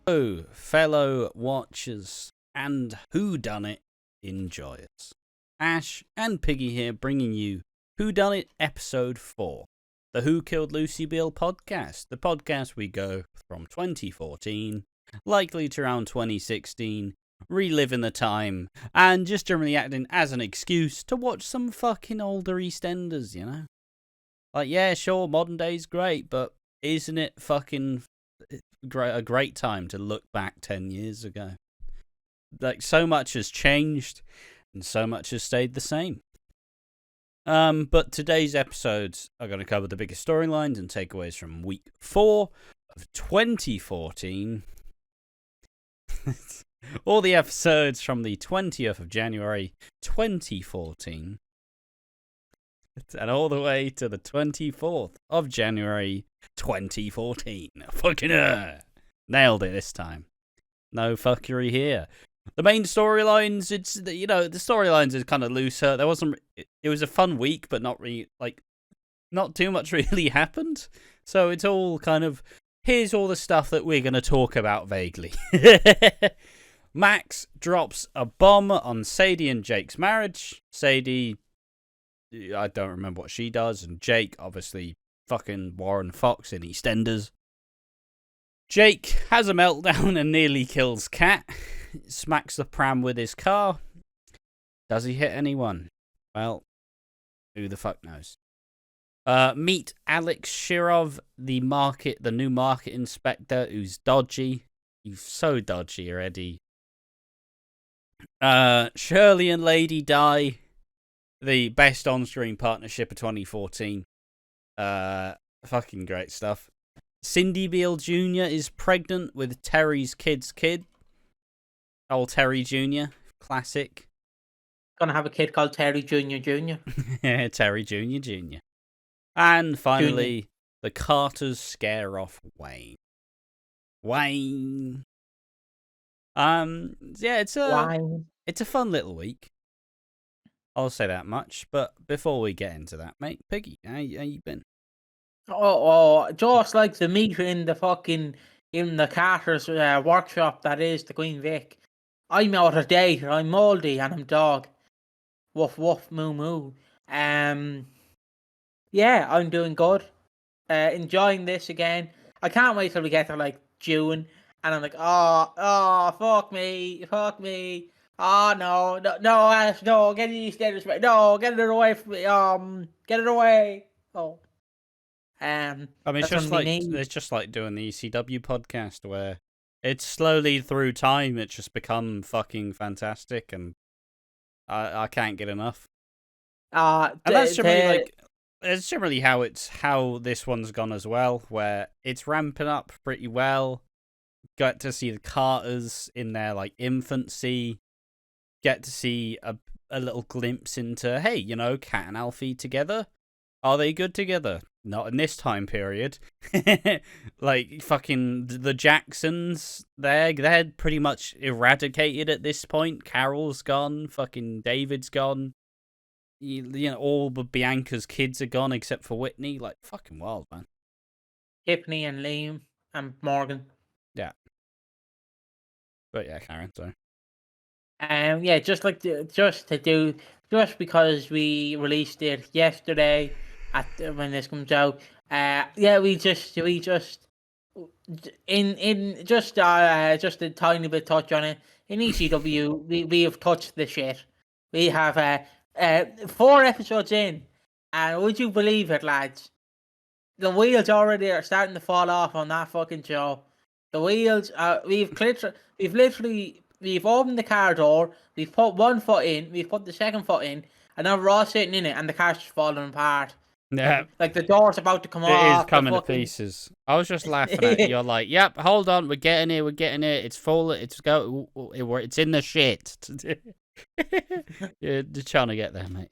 Hello, fellow watchers and whodunit enjoyers. Ash and Piggy here, bringing you Whodunit Episode 4, the Who Killed Lucy Beale podcast, the podcast we go from 2014, likely to around 2016, reliving the time, and just generally acting as an excuse to watch some fucking older EastEnders, you know? Like, yeah, sure, modern day's great, but isn't it fucking a great time to look back 10 years ago? Like, so much has changed and so much has stayed the same. But today's episodes are going to cover the biggest storylines and takeaways from week 4 of 2014. All the episodes from the 20th of January 2014 and all the way to the 24th of January 2014. Fucking nailed it this time. No fuckery here. The main storylines, the storylines is kind of looser. It was a fun week, but not really, not too much really happened. So it's all kind of, here's all the stuff that we're going to talk about vaguely. Max drops a bomb on Sadie and Jake's marriage. Sadie, I don't remember what she does, and Jake, obviously, fucking Warren Fox in EastEnders. Jake has a meltdown and nearly kills Kat. Smacks the pram with his car. Does he hit anyone? Well, who the fuck knows? Meet Alex Shirov, the new market inspector, who's dodgy. He's so dodgy already. Shirley and Lady die. The best on-screen partnership of 2014. Fucking great stuff. Cindy Beale Jr. is pregnant with Terry's kid's kid. Old Terry Jr. Classic. Gonna have a kid called Terry Jr. Jr. Terry Jr. Jr. And finally, the Carters scare off Wayne. Wayne. Yeah, it's a fun little week. I'll say that much. But before we get into that, mate, Piggy, how you been? Oh, just like the meter in the Carter's workshop that is the Queen Vic. I'm out of date, I'm mouldy, and I'm dog. Woof woof moo moo. Yeah, I'm doing good. Enjoying this again. I can't wait till we get to June, and I'm like, oh, fuck me. Oh no, Ash, no, get these standards right. No, get it away from me. Get it away. Oh. I mean, it's just like doing the ECW podcast where it's slowly through time it's just become fucking fantastic, and I can't get enough. And that's generally it's generally how this one's gone as well, where it's ramping up pretty well. Get to see the Carters in their infancy. Get to see a little glimpse into, hey, Kat and Alfie together. Are they good together? Not in this time period. Fucking the Jacksons, they're pretty much eradicated at this point. Carol's gone. Fucking David's gone. All but Bianca's kids are gone except for Whitney. Fucking wild, man. Tiffany and Liam and Morgan. Yeah. But yeah, Karen, sorry. Yeah, just because we released it yesterday when this comes out. We just a tiny bit touch on it. In ECW, we have touched the shit. We have 4 episodes in, and would you believe it, lads? The wheels already are starting to fall off on that fucking show. The wheels, we've opened the car door, we've put one foot in, we've put the second foot in, and now we're all sitting in it, and the car's just falling apart. Yeah. The door's about to come off. It is coming to pieces. I was just laughing at you. You're like, yep, hold on, we're getting it. It's full, it's in the shit. You're just trying to get there, mate.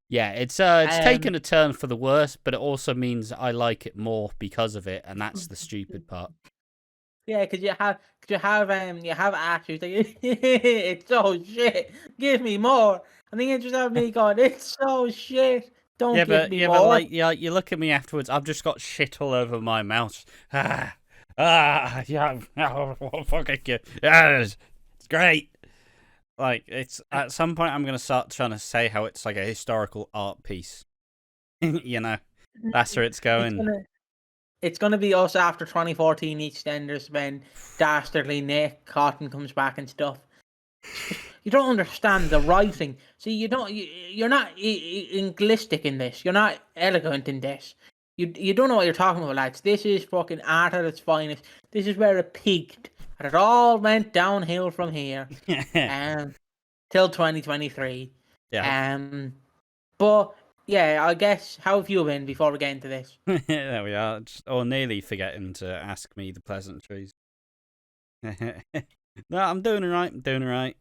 Yeah, it's taken a turn for the worse, but it also means I like it more because of it, and that's the stupid part. Yeah, because you have Ash who's like, it's so shit. Give me more. And then you just have me going, it's so shit. Don't give me more. But you look at me afterwards. I've just got shit all over my mouth. And Yeah, oh, fucking you. Yes, it's great. Like, it's at some point I'm gonna start trying to say how it's like a historical art piece. You know, that's where it's It's going. gonna it's gonna be us after 2014 EastEnders when dastardly Nick Cotton comes back and stuff. You don't understand the writing. See, you're not Englistic in this. You're not elegant in this. You don't know what you're talking about, lads. This is fucking art at its finest. This is where it peaked, and it all went downhill from here. Till 2023. Yeah. But yeah, I guess how have you been before we get into this? There we are. Nearly forgetting to ask me the pleasantries. No, I'm doing alright. I'm doing alright.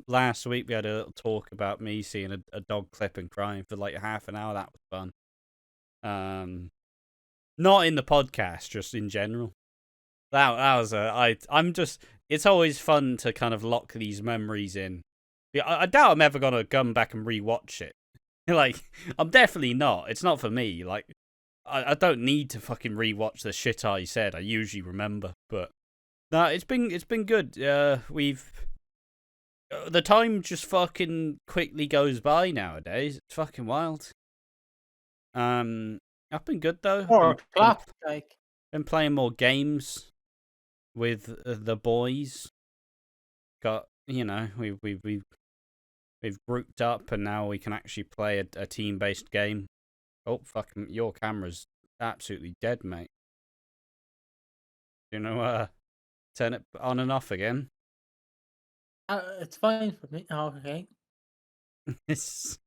Last week we had a little talk about me seeing a dog clip and crying for like half an hour. That was fun. Not in the podcast, just in general. That was I'm just. It's always fun to kind of lock these memories in. I doubt I'm ever gonna come back and rewatch it. Like, I'm definitely not. It's not for me. Like, I don't need to fucking rewatch the shit I said. I usually remember, but no, it's been good. The time just fucking quickly goes by nowadays. It's fucking wild. I've been good though. 4 o'clock, like. Been playing more games with the boys. Got we've grouped up and now we can actually play a team-based game. Oh, fucking, your camera's absolutely dead, mate. You know, turn it on and off again. It's fine for me. Oh, okay. It's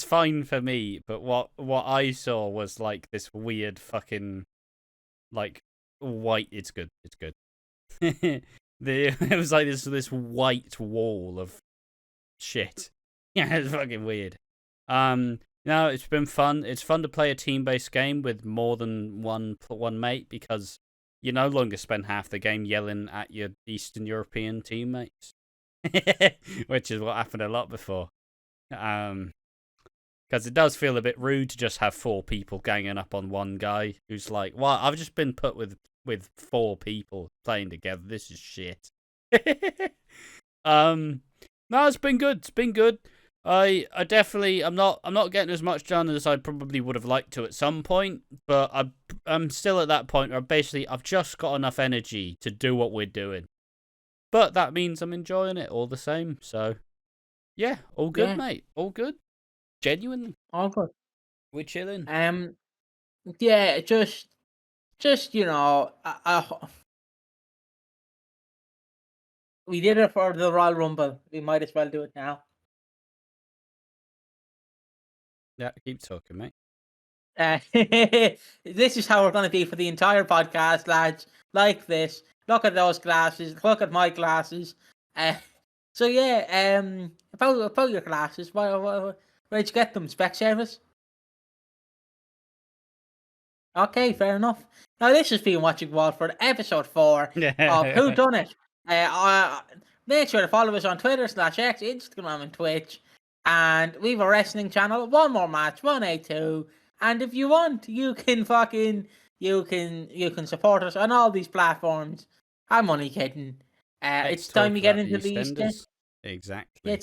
fine for me, but what I saw was like this weird fucking like white. It's good. It's good. It was like this white wall of shit. Yeah, it's fucking weird. No, it's been fun. It's fun to play a team-based game with more than one mate because you no longer spend half the game yelling at your Eastern European teammates, which is what happened a lot before. Because it does feel a bit rude to just have 4 people ganging up on one guy who's like, "Well, I've just been put with 4 people playing together. This is shit." No, it's been good. It's been good. I definitely I'm not getting as much done as I probably would have liked to at some point, but I'm still at that point where I've just got enough energy to do what we're doing. But that means I'm enjoying it all the same. So yeah, all good, mate. All good. Genuinely. All good. We're chilling. Yeah, just we did it for the Royal Rumble. We might as well do it now. Yeah, keep talking, mate. This is how we're going to be for the entire podcast, lads. Like this. Look at those glasses. Look at my glasses. So yeah, about your glasses. Where'd you get them? Specsavers? Okay, fair enough. Now this has been Watching Walford, episode 4 of WHODUNNIT. Make sure to follow us on Twitter /X, Instagram, and Twitch. And we have a wrestling channel. One more match, 182. And if you want, you can support us on all these platforms. I'm only kidding. It's time to get into the EastEnders. Exactly. Yeah,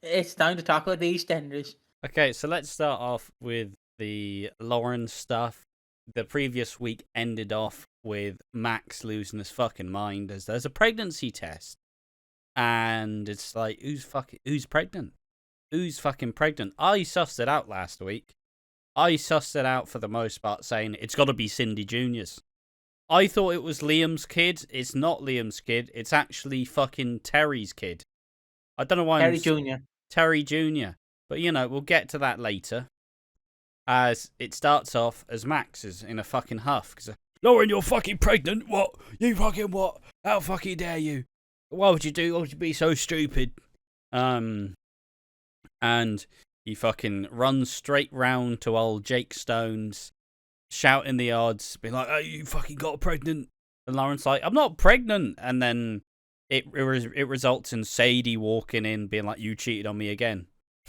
it's time to talk about the EastEnders. Okay, so let's start off with the Lauren stuff. The previous week ended off with Max losing his fucking mind as there's a pregnancy test. And it's like, who's pregnant? Who's fucking pregnant? I sussed it out last week. I sussed it out for the most part, saying it's got to be Cindy Jr.'s. I thought it was Liam's kid. It's not Liam's kid. It's actually fucking Terry's kid. I don't know why. Terry Jr. But, we'll get to that later. As it starts off as Max is in a fucking huff. Because, Lauren, you're fucking pregnant. What? You fucking what? How fucking dare you? Why would you do? Why would you be so stupid? And he fucking runs straight round to old Jake Stones, shouting the odds, being like, "Hey, you fucking got pregnant." And Lauren's like, "I'm not pregnant." And then it results in Sadie walking in, being like, "You cheated on me again."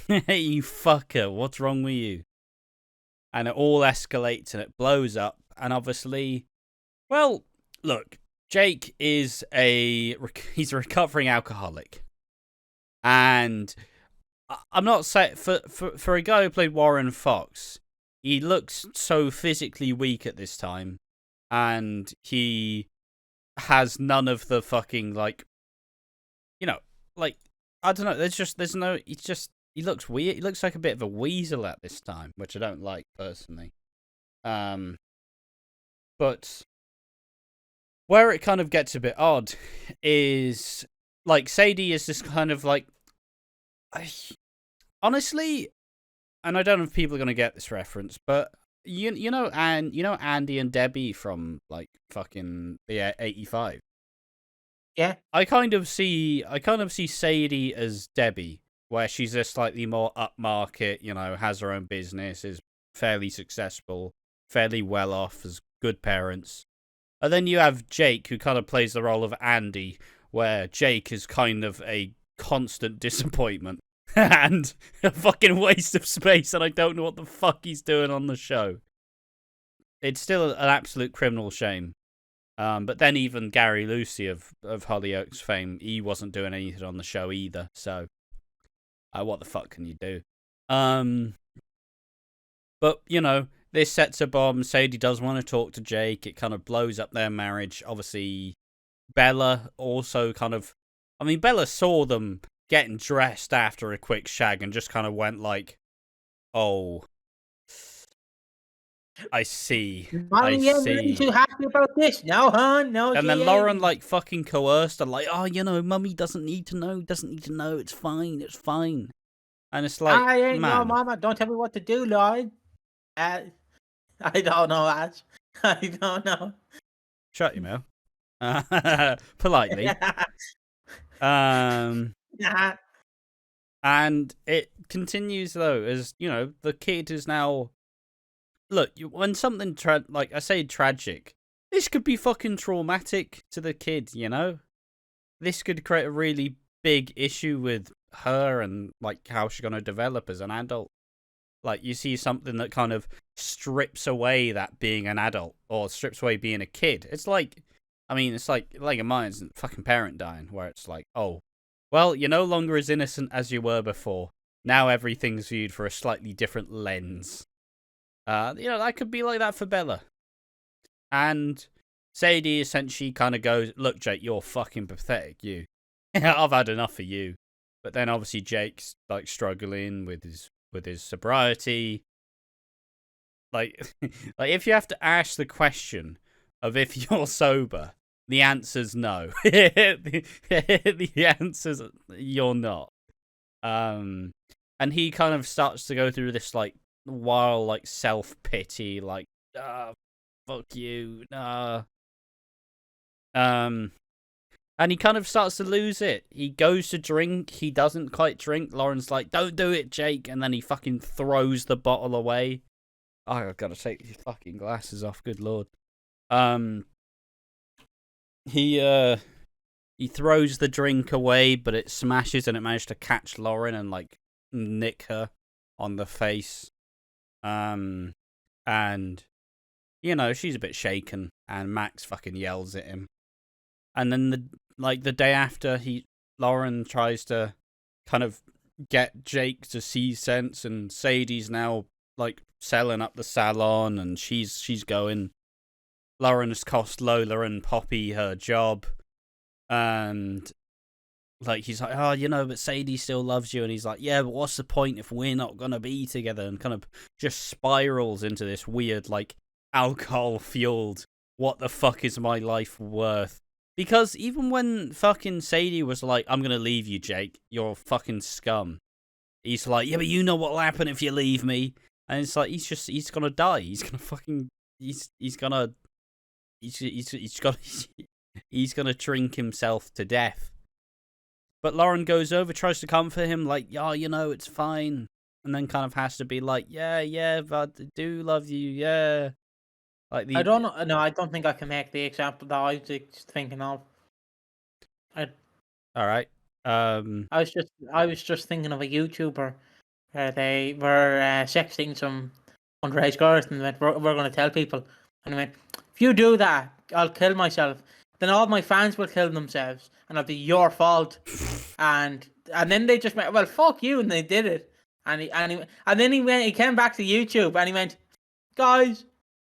Hey, you fucker, what's wrong with you? And it all escalates and it blows up. And obviously, Well, look, Jake is he's a recovering alcoholic, and I'm not saying for a guy who played Warren Fox, he looks so physically weak at this time, and he has none of the fucking like, like I don't know. There's no. He looks weird. He looks like a bit of a weasel at this time, which I don't like personally. But where it kind of gets a bit odd is like Sadie is this kind of like, honestly, and I don't know if people are gonna get this reference, but you know Andy and Debbie from like fucking the 85. Yeah. I kind of see Sadie as Debbie, where she's a slightly more upmarket, has her own business, is fairly successful, fairly well off, has good parents. And then you have Jake, who kind of plays the role of Andy, where Jake is kind of a constant disappointment and a fucking waste of space, and I don't know what the fuck he's doing on the show. It's still an absolute criminal shame. But then even Gary Lucy of Hollyoaks fame, he wasn't doing anything on the show either. So, what the fuck can you do? But this sets a bomb. Sadie does want to talk to Jake. It kind of blows up their marriage. Obviously, Bella also Bella saw them getting dressed after a quick shag and just kind of went like, "Oh, I see. I see. Really too happy about this? No, hon. No. And then Lauren like fucking coerced her, like, "Oh, Mummy doesn't need to know. It's fine. It's fine." And it's like, I ain't man, no mama. Don't tell me what to do, Lloyd. I don't know, Ash. I don't know. Shut your mouth. Politely. And it continues though, as the kid is now. Look, when something like I say tragic, this could be fucking traumatic to the kid. This could create a really big issue with her and like how she's gonna develop as an adult. Like you see something that kind of strips away that being an adult or strips away being a kid. It's like, it's like a mind's fucking parent dying, where it's like, oh, well, you're no longer as innocent as you were before. Now everything's viewed for a slightly different lens. That could be like that for Bella. And Sadie essentially kind of goes, "Look, Jake, you're fucking pathetic, you. I've had enough of you." But then obviously Jake's like struggling with his sobriety. Like if you have to ask the question of if you're sober, the answer's no. The answer's you're not. And he kind of starts to go through this like wild like self-pity, like, fuck you, nah. And he kind of starts to lose it. He goes to drink, he doesn't quite drink. Lauren's like, "Don't do it, Jake," and then he fucking throws the bottle away. Oh, I've got to take these fucking glasses off, good lord. He throws the drink away, but it smashes and it managed to catch Lauren and like nick her on the face. And she's a bit shaken, and Max fucking yells at him. And then the day after, Lauren tries to kind of get Jake to see sense, and Sadie's now like selling up the salon, and she's going. Lauren has cost Lola and Poppy her job, and like he's like, "Oh, but Sadie still loves you," and he's like, "Yeah, but what's the point if we're not gonna be together?" And kind of just spirals into this weird like alcohol fueled, what the fuck is my life worth? Because even when fucking Sadie was like, "I'm gonna leave you, Jake, you're fucking scum," he's like, "Yeah, but you know what'll happen if you leave me." And it's like he's gonna die. He's gonna fucking he's gonna drink himself to death. But Lauren goes over, tries to comfort him, like, "Yeah, it's fine," and then kind of has to be like, "Yeah, but I do love you, yeah." Like I don't know. No, I don't think I can make the example that I was just thinking of. All right. I was just thinking of a YouTuber. They were sexting some underage girls, and went, "We're going to tell people." And I went, "If you do that, I'll kill myself. Then all my fans will kill themselves, and it'll be your fault. and then they just went, well, fuck you, and they did it. And then he came back to YouTube and he went, guys,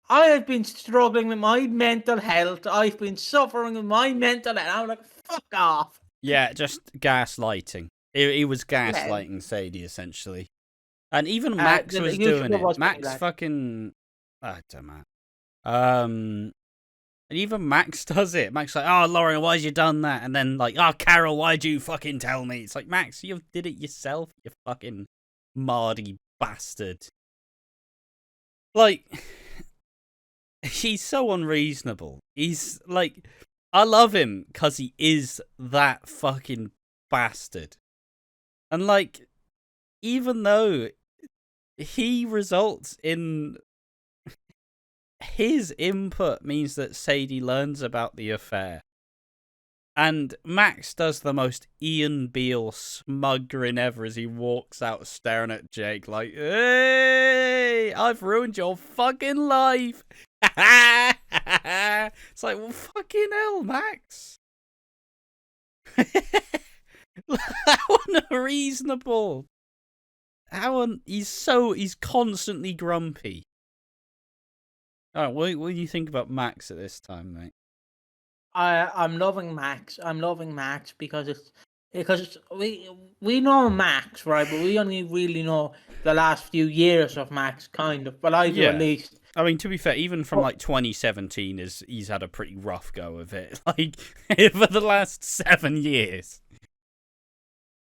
I have been struggling with my mental health. I've been suffering with my mental health. I'm like, fuck off. Yeah, just gaslighting. He was gaslighting Sadie, essentially. And even Max was doing it. Max fucking... I don't know. And even Max does it. Max like, oh, Lauren, why'd you done that? And then like, oh, Carol, why'd you fucking tell me? It's like, Max, you did it yourself, you fucking Mardy bastard. Like, he's so unreasonable. He's like, I love him because he is that fucking bastard. And like, even though he results in his input means that Sadie learns about the affair. And Max does the most Ian Beale smug grin ever as he walks out staring at Jake like, hey, I've ruined your fucking life. It's like, well, fucking hell, Max. How unreasonable. He's constantly grumpy. All right, what do you think about Max at this time, mate? I'm loving Max. I'm loving Max because we know Max, right? But we only really know the last few years of Max, kind of. But I do at least. I mean, to be fair, even from like 2017, he's had a pretty rough go of it. Like for the last 7 years,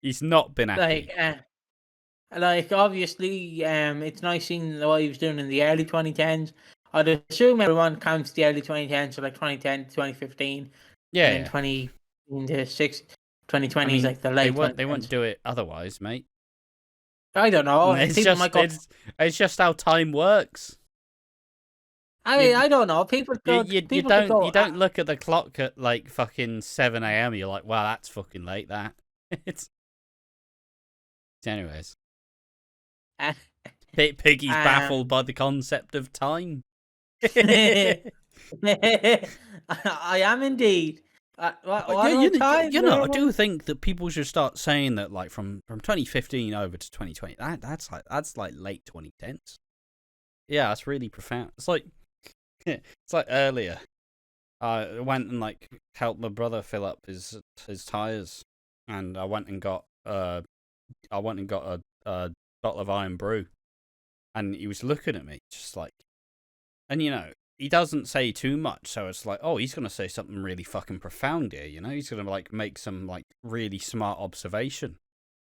he's not been happy. Like obviously, it's nice seeing what he was doing in the early 2010s. I'd assume everyone counts the early 2010s, so like 2010 to 2015. Yeah. And then 2020 is like the late. They wouldn't do it otherwise, mate. I don't know. It's just how time works. I mean, I don't know. You don't look at the clock at like fucking 7 a.m. You're like, wow, that's fucking late. That it's. Anyways, Piggy's baffled by the concept of time. I am indeed. I do think that people should start saying that, like from 2015 over to 2020. That's like late 2010s. Yeah, that's really profound. It's like earlier. I went and like helped my brother fill up his tires, and I went and got a bottle of Iron Brew, and he was looking at me just like. And, you know, he doesn't say too much, so it's like, oh, he's going to say something really fucking profound here, you know? He's going to, like, make some, like, really smart observation.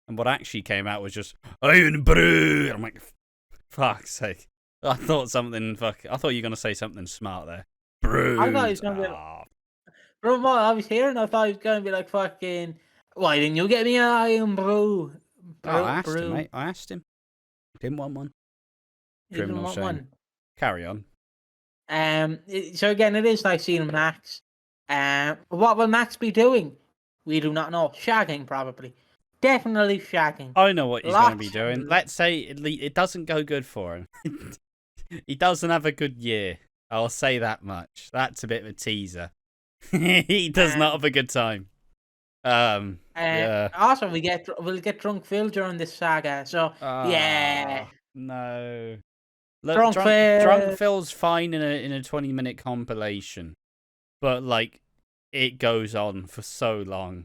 And what actually came out was just, Iron Brew! And I'm like, fuck's sake. I thought you were going to say something smart there. Brew! I thought he was going to be from what I was hearing, I thought he was going to be like, fucking, why didn't you get me an Iron Brew? I asked him, mate. I asked him. Didn't want one. Criminal shame. Carry on. So again, it is nice seeing Max. What will Max be doing? We do not know. Shagging, probably. Definitely shagging. I know what he's going to be doing. Let's say it doesn't go good for him. He doesn't have a good year. I'll say that much. That's a bit of a teaser. He does not have a good time. Yeah. Also, we'll get drunk Phil during this saga. So yeah. No. Look, drunk Phil's fine in a 20-minute compilation, but like it goes on for so long.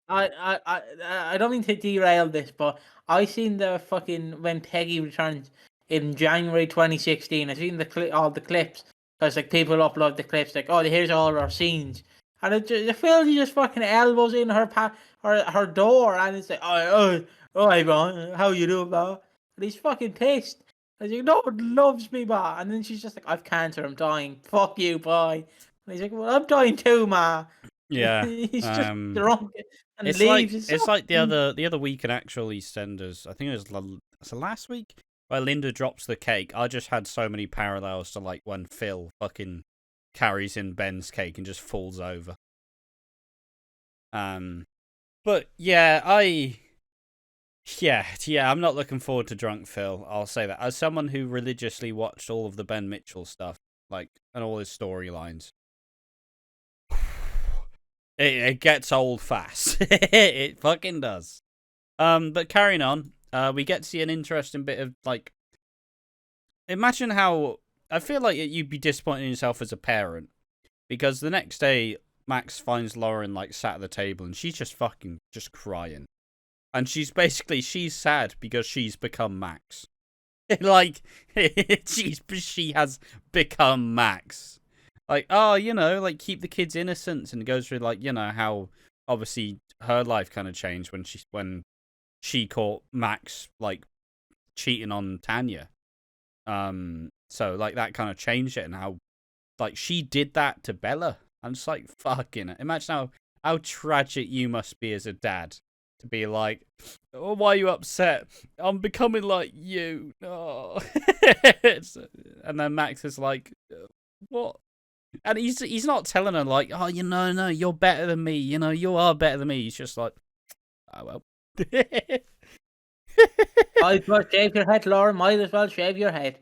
I don't mean to derail this, but I seen the fucking when Peggy returns in January 2016. I seen all the clips because like people upload the clips like, oh, here's all our scenes, and the Phil just fucking elbows in her door, and it's like, oh, hey man, how you doing, man? And he's fucking pissed. And he's like, no one loves me, ma. And then she's just like, I've cancer, I'm dying. Fuck you, bye. And he's like, well, I'm dying too, ma. Yeah. He's just drunk and it's leaves. It's like the other week in actual EastEnders. I think it was last week where Linda drops the cake. I just had so many parallels to like when Phil fucking carries in Ben's cake and just falls over. But yeah, I'm not looking forward to Drunk Phil. I'll say that. As someone who religiously watched all of the Ben Mitchell stuff, like, and all his storylines, It gets old fast. It fucking does. But carrying on, we get to see an interesting bit of, like, imagine how, I feel like you'd be disappointed in yourself as a parent, because the next day, Max finds Lauren, like, sat at the table, and she's just crying. And she's sad because she's become Max. Like, she has become Max. Like, oh, like, keep the kids' innocence, and it goes through, like, how obviously her life kind of changed when she caught Max, like, cheating on Tanya. So, like, that kind of changed it, and how, like, she did that to Bella. I'm just like, fucking it. Imagine how tragic you must be as a dad to be like, oh, why are you upset? I'm becoming like you. Oh. And then Max is like, what? And he's not telling her, like, oh, no, you're better than me. You are better than me. He's just like, oh, well. Might as well shave your head, Lauren. Might as well shave your head.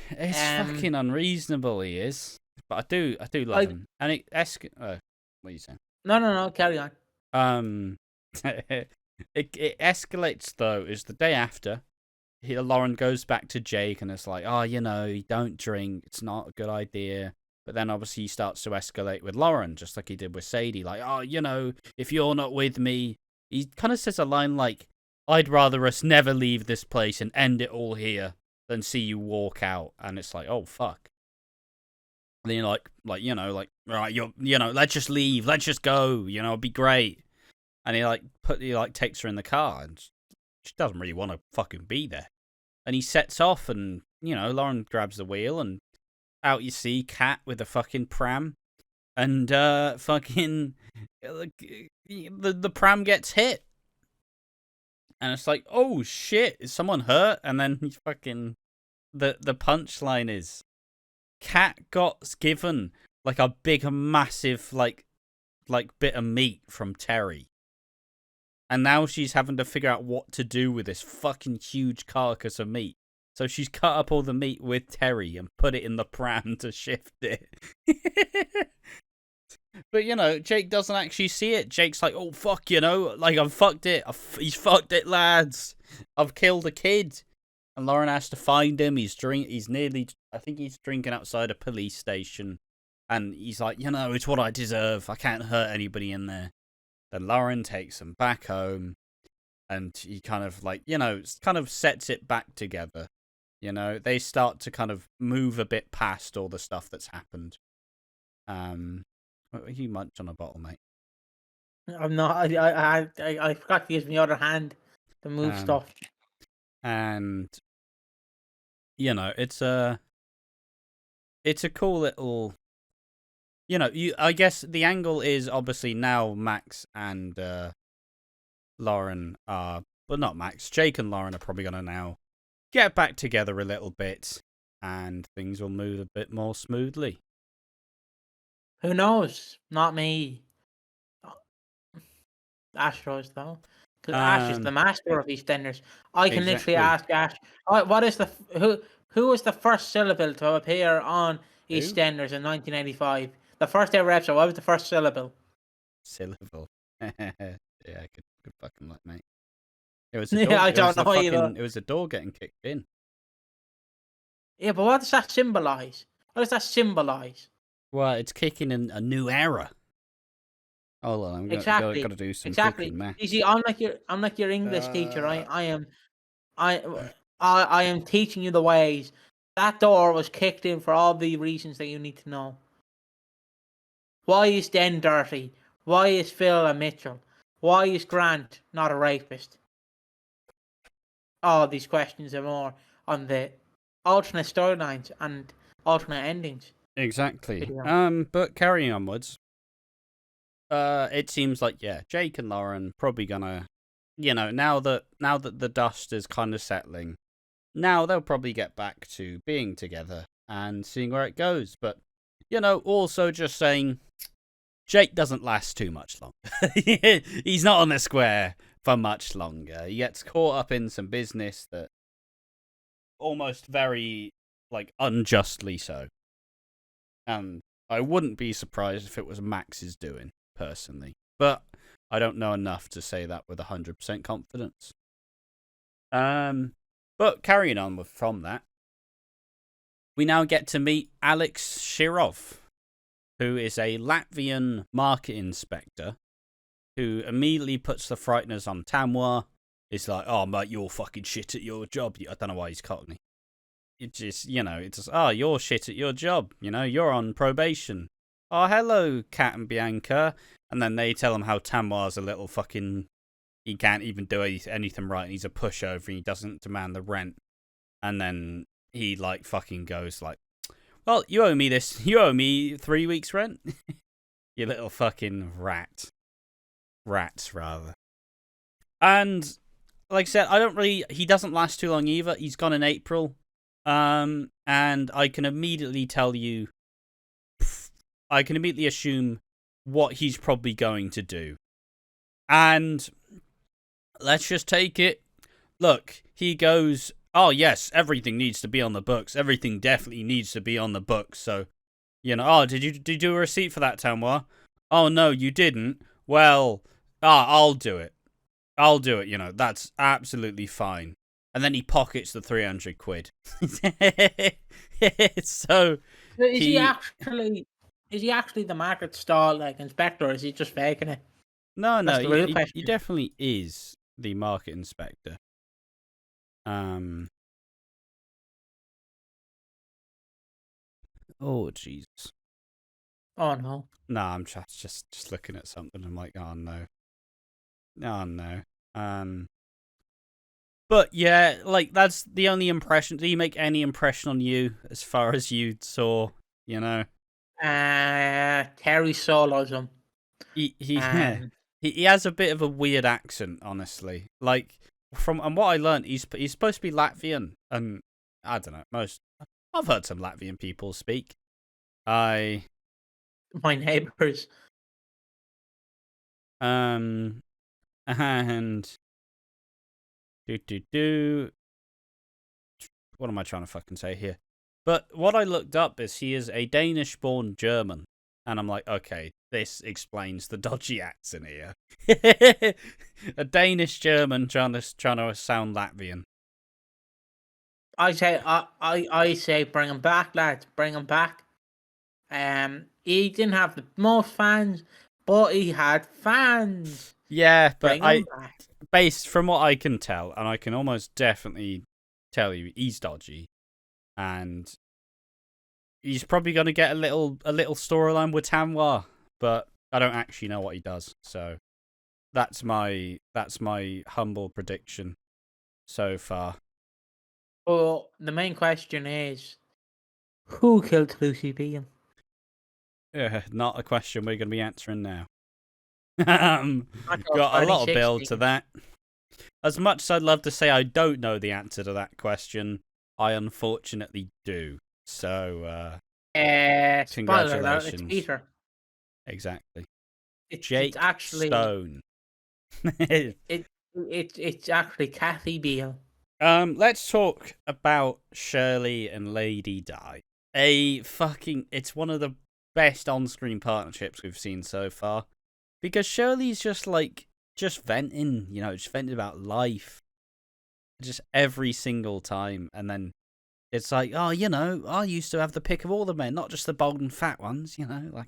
It's fucking unreasonable, he is. But I do love him. And it what are you saying? No, carry on. It escalates, though, is the day after. Lauren goes back to Jake, and it's like, oh, you don't drink. It's not a good idea. But then, obviously, he starts to escalate with Lauren, just like he did with Sadie. Like, oh, if you're not with me... He kind of says a line like, I'd rather us never leave this place and end it all here than see you walk out. And it's like, oh, fuck. And then you're like, right, let's just leave. Let's just go. It'd be great. And he takes her in the car, and she doesn't really want to fucking be there. And he sets off, and, Lauren grabs the wheel, and out you see Kat with a fucking pram. And fucking the pram gets hit, and it's like, oh shit, is someone hurt? And then he's fucking the punchline is, Kat got given like a big massive like bit of meat from Terry, and now she's having to figure out what to do with this fucking huge carcass of meat. So she's cut up all the meat with Terry and put it in the pram to shift it. But, Jake doesn't actually see it. Jake's like, oh, fuck, like, I've fucked it. He's fucked it, lads. I've killed a kid. And Lauren has to find him. I think he's drinking outside a police station. And he's like, it's what I deserve. I can't hurt anybody in there. Then Lauren takes him back home. And he kind of, like, kind of sets it back together. They start to kind of move a bit past all the stuff that's happened. You munched on a bottle, mate. I'm not. I forgot to use my other hand to move stuff. And it's a cool little. I guess the angle is obviously now Max and Lauren are, but not Max. Jake and Lauren are probably gonna now get back together a little bit, and things will move a bit more smoothly. Who knows? Not me. Ash knows though, because Ash is the master of EastEnders. I can literally ask Ash, what is who was the first syllable to appear on EastEnders in 1985? The first ever episode. What was the first syllable? Syllable. Yeah, good fucking luck, mate. It was a door, I don't know either. It was a door getting kicked in. Yeah, but what does that symbolize? What does that symbolize? Well, it's kicking in a new era. Hold on, I'm gotta do some fucking math. You see, I'm like your English teacher. I am teaching you the ways. That door was kicked in for all the reasons that you need to know. Why is Den dirty? Why is Phil a Mitchell? Why is Grant not a rapist? All these questions and more on the alternate storylines and alternate endings. Exactly. But carrying onwards, it seems like Jake and Lauren probably gonna, now that the dust is kind of settling, now they'll probably get back to being together and seeing where it goes. But also just saying, Jake doesn't last too much longer. He's not on the square for much longer. He gets caught up in some business that almost very, like, unjustly so. And I wouldn't be surprised if it was Max's doing. personally. But I don't know enough to say that with 100% confidence. But carrying on from that, we now get to meet Alex Shirov, who is a Latvian market inspector who immediately puts the frighteners on Tamwa. It's like, oh, mate, you're fucking shit at your job. I don't know why he's Cockney. It's just, oh, you're shit at your job. You're on probation. Oh, hello, Kat and Bianca. And then they tell him how Tamwa's a little fucking... He can't even do anything right, and he's a pushover, and he doesn't demand the rent. And then he, fucking goes well, you owe me this. You owe me 3 weeks' rent. You little fucking rat. Rats, rather. And, like I said, he doesn't last too long either. He's gone in April. And I can immediately tell you... I can immediately assume what he's probably going to do. And let's just take it. Look, he goes, oh, yes, everything needs to be on the books. Everything definitely needs to be on the books. So, oh, did you do a receipt for that, Tamwa? Oh, no, you didn't. Well, I'll do it. I'll do it, that's absolutely fine. And then he pockets the 300 quid. So, Is he actually the market stall inspector, or is he just faking it? No, he definitely is the market inspector. Oh Jesus. Oh no. No, I'm just looking at something. I'm like, oh no. Oh no. But yeah, that's the only impression. Did he make any impression on you as far as you saw? Terry solos him. He has a bit of a weird accent, honestly. From what I learned, he's supposed to be Latvian, and I don't know. I've heard some Latvian people speak. My neighbours. And what am I trying to fucking say here? But what I looked up is he is a Danish-born German. And I'm like, okay, this explains the dodgy accent here. A Danish German trying to sound Latvian. I say bring him back, lads. Bring him back. He didn't have the most fans, but he had fans. Yeah, but based from what I can tell, and I can almost definitely tell you, he's dodgy. And he's probably going to get a little storyline with Tamwa, but I don't actually know what he does. So that's my humble prediction so far. Well, the main question is, who killed Lucy Beale? Not a question we're going to be answering now. Got a lot of build to that. As much as I'd love to say I don't know the answer to that question, I unfortunately do. So, congratulations. It's Peter. Exactly. It's actually Stone. It's actually Kathy Beale. Let's talk about Shirley and Lady Di. It's one of the best on-screen partnerships we've seen so far. Because Shirley's just venting, just venting about life. Just every single time. And then it's like, oh, I used to have the pick of all the men, not just the bold and fat ones, and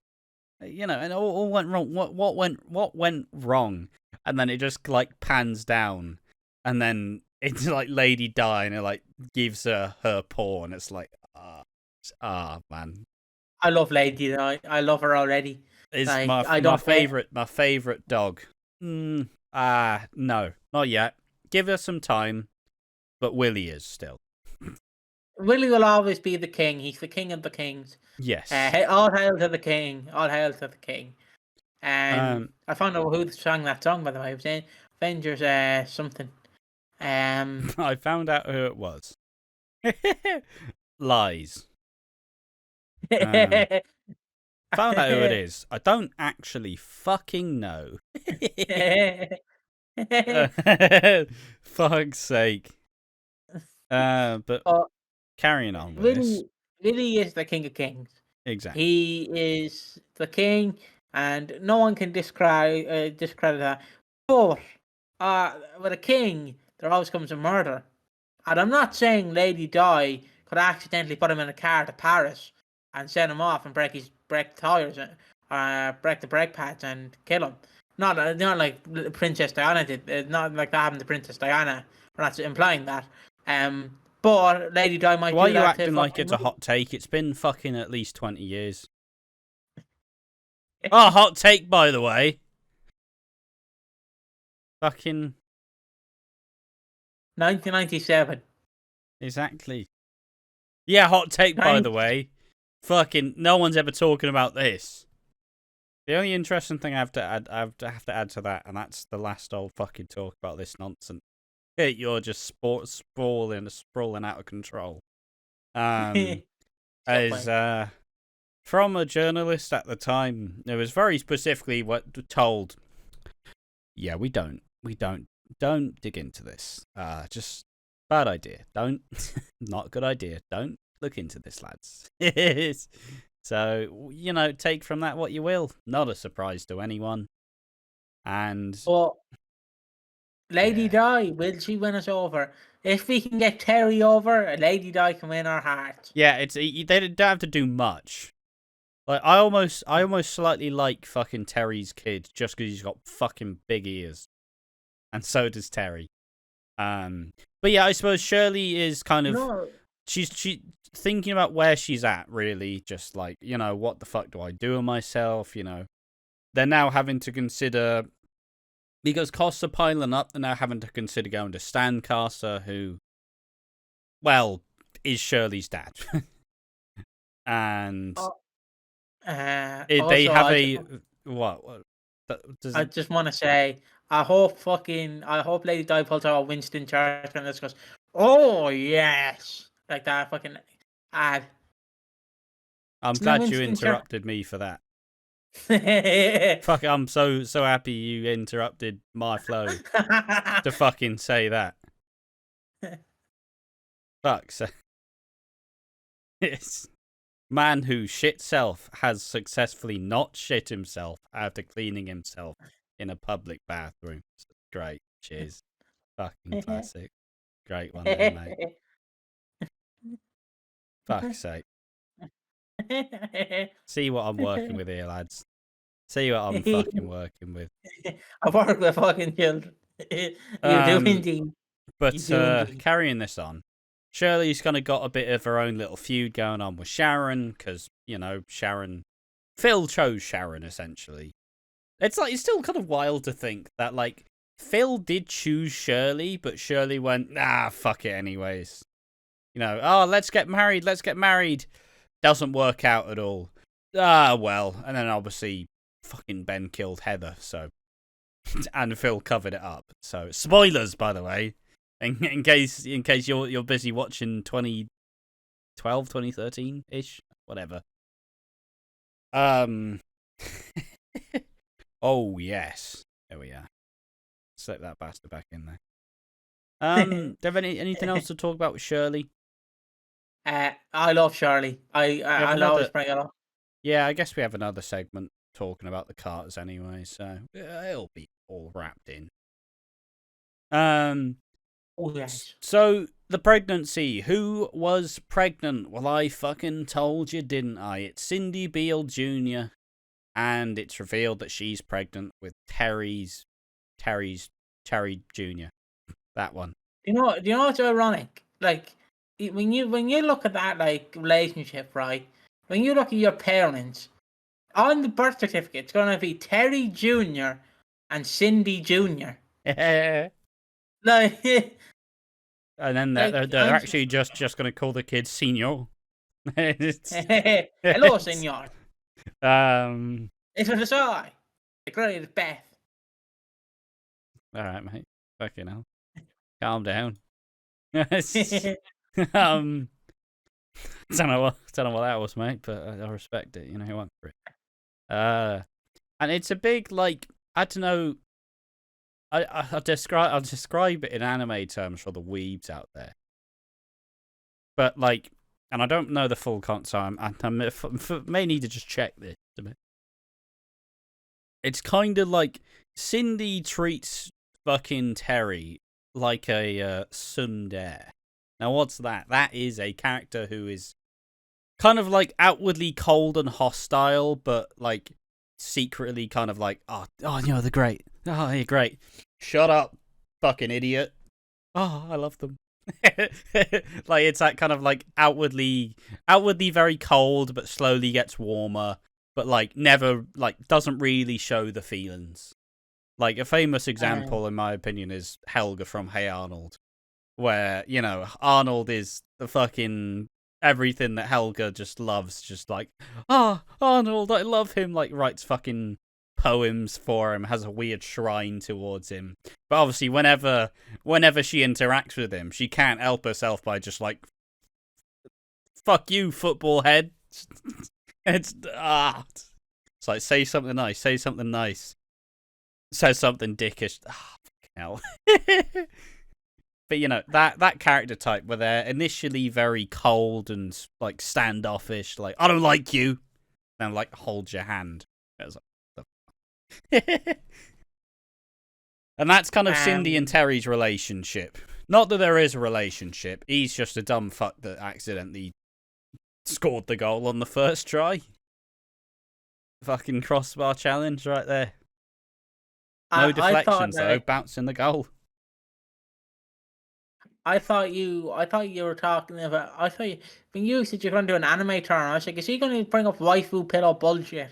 all went wrong. What went wrong? And then it just pans down, and then it's Lady Di, and it gives her paw, and it's like, man. I love Lady Di. I love her already. Is my favorite dog. No, not yet. Give her some time, but Willie is still. Willie will always be the king. He's the king of the kings. Yes. All hail to the king. All hail to the king. I found out who sang that song, by the way. It was Avengers something. I found out who it was. Lies. Found out who it is. I don't actually fucking know. Fuck's sake. But carrying on with this. Willie is the king of kings. Exactly. He is the king, and no one can discredit that. But with a king, there always comes a murder. And I'm not saying Lady Di could accidentally put him in a car to Paris and send him off and break the tires, break the brake pads and kill him. Not like Princess Diana did. Not like that happened to Princess Diana. We're not implying that. But Lady Di might. Why do are you that acting like it's a hot take? It's been fucking at least 20 years. Oh, hot take, by the way. Fucking 1997. Exactly. Yeah, hot take, by the way. Fucking no one's ever talking about this. The only interesting thing I have to add to that, and that's the last old fucking talk about this nonsense. You're just sprawling out of control. As from a journalist at the time, it was very specifically told. Yeah, we don't dig into this. Just bad idea. Not a good idea. Don't look into this, lads. So, take from that what you will. Not a surprise to anyone. And Lady Di, will she win us over? If we can get Terry over, Lady Di can win our hearts. Yeah, they don't have to do much. Like I almost slightly like fucking Terry's kid just because he's got fucking big ears, and so does Terry. But yeah, I suppose Shirley is kind of she's thinking about where she's at, really. Just like, what the fuck do I do with myself? They're now having to consider, because costs are piling up. They're now having to consider going to Stancaster, who, well, is Shirley's dad, and they have what? I just want to say, I hope Lady Di pulls out Winston Churchill and this goes, oh yes, like that fucking ad. I'm glad you interrupted me for that. Fuck, I'm so happy you interrupted my flow to fucking say that. Fuck, so it's man who shit self has successfully not shit himself after cleaning himself in a public bathroom. Great, cheers. Fucking classic. Great one there, mate. Fuck's sake. See what I'm working with here, lads. See what I'm fucking working with. I work with fucking children. You do indeed. But carrying this on, Shirley's kind of got a bit of her own little feud going on with Sharon, because, Phil chose Sharon, essentially. It's still kind of wild to think that, Phil did choose Shirley, but Shirley went, fuck it anyways. Let's get married. Doesn't work out at all. Well. And then obviously fucking Ben killed Heather, so. And Phil covered it up. So, spoilers, by the way. In case you're busy watching 2012, 2013-ish, whatever. Oh, yes. There we are. Slip that bastard back in there. Do you have anything else to talk about with Shirley? I love Shirley. I always bring it up. Yeah, I guess we have another segment talking about the Carters anyway, so it'll be all wrapped in. Oh, yes. So, the pregnancy. Who was pregnant? Well, I fucking told you, didn't I? It's Cindy Beale Jr., and it's revealed that she's pregnant with Terry Jr. That one. Do you know what's ironic? When you look at that relationship, right? When you look at your parents, on the birth certificate, it's gonna be Terry Jr. and Cindy Jr. And then they're actually just gonna call the kid Senior. Hello, Senor. It was I. The great Beth. All right, mate. Fucking hell. Calm down. Don't know what that was, mate, but I respect it. He went for it. And it's a big I don't know. I'll describe it in anime terms for the weebs out there. But and I don't know the full concept, so I may need to just check this a bit. It's kind of like Cindy treats fucking Terry like a tsundere. Now, what's that? That is a character who is kind of like outwardly cold and hostile, but like secretly kind of like, oh, they're great. Oh, you're great. Shut up, fucking idiot. Oh, I love them. Like it's that kind of like outwardly very cold, but slowly gets warmer, but like never like doesn't really show the feelings. Like a famous example, in my opinion, is Helga from Hey Arnold, where Arnold is the fucking everything that Helga just loves, just like, Arnold, I love him, like writes fucking poems for him, has a weird shrine towards him. But obviously whenever she interacts with him, she can't help herself by just like, fuck you, football head. It's like, say something nice, says something dickish. Hell. But that character type where they're initially very cold and like standoffish, like, I don't like you, and like hold your hand. And that's kind of Cindy and Terry's relationship. Not that there is a relationship. He's just a dumb fuck that accidentally scored the goal on the first try. Fucking crossbar challenge right there. No deflections though, bouncing the goal. I thought you were talking about. When you said you're going to do an anime turn, I was like, is he going to bring up waifu pillow bullshit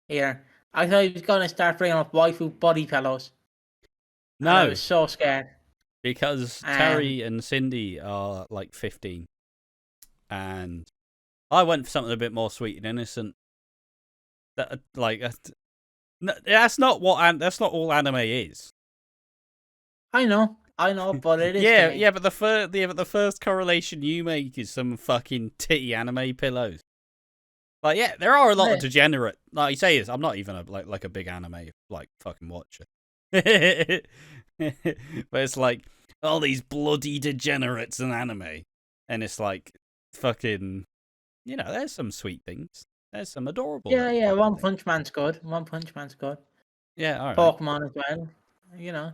here? I thought he was going to start bringing up waifu body pillows. No, and I was so scared because Terry and Cindy are like 15, and I went for something a bit more sweet and innocent. That's not all anime is. I know, but it is. Yeah, but the first correlation you make is some fucking titty anime pillows. Like, yeah, there are a lot of degenerate. Like you say, I'm not even a big anime like fucking watcher. But it's like all these bloody degenerates in anime, and it's like fucking. There's some sweet things. There's some adorable. Yeah. One Punch Man's good. Yeah, all right. Pokemon as well. Yeah,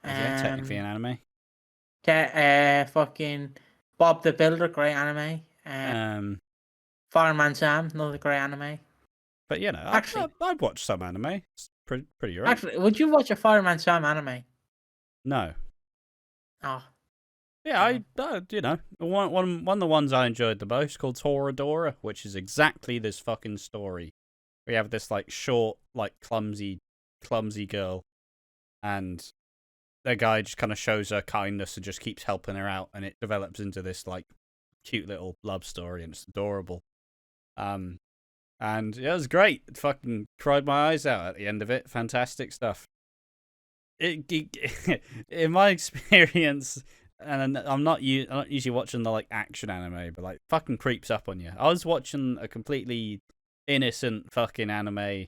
technically an anime. Fucking Bob the Builder, great anime. Fireman Sam, another great anime. But actually, I'd watch some anime. It's pretty right. Actually, would you watch a Fireman Sam anime? No. Oh. Yeah, one of the ones I enjoyed the most called Toradora, which is exactly this fucking story. We have this like short, like clumsy girl, and the guy just kind of shows her kindness and just keeps helping her out, and it develops into this like cute little love story, and it's adorable. And it was great. Fucking cried my eyes out at the end of it. Fantastic stuff. In my experience, and I'm not usually watching the like action anime, but like fucking creeps up on you. I was watching a completely innocent fucking anime,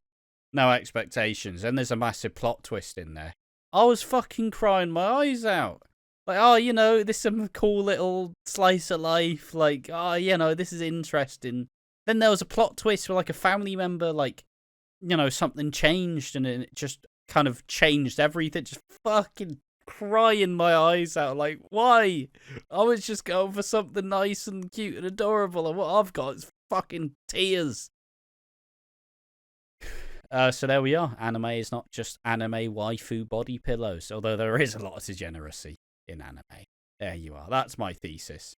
no expectations, and there's a massive plot twist in there. I was fucking crying my eyes out. Like, this is some cool little slice of life. Like, this is interesting. Then there was a plot twist where like a family member, like, something changed, and it just kind of changed everything. Just fucking crying my eyes out. Like, why? I was just going for something nice and cute and adorable, and what I've got is fucking tears. So there we are. Anime is not just anime waifu body pillows, although there is a lot of degeneracy in anime. There you are. That's my thesis.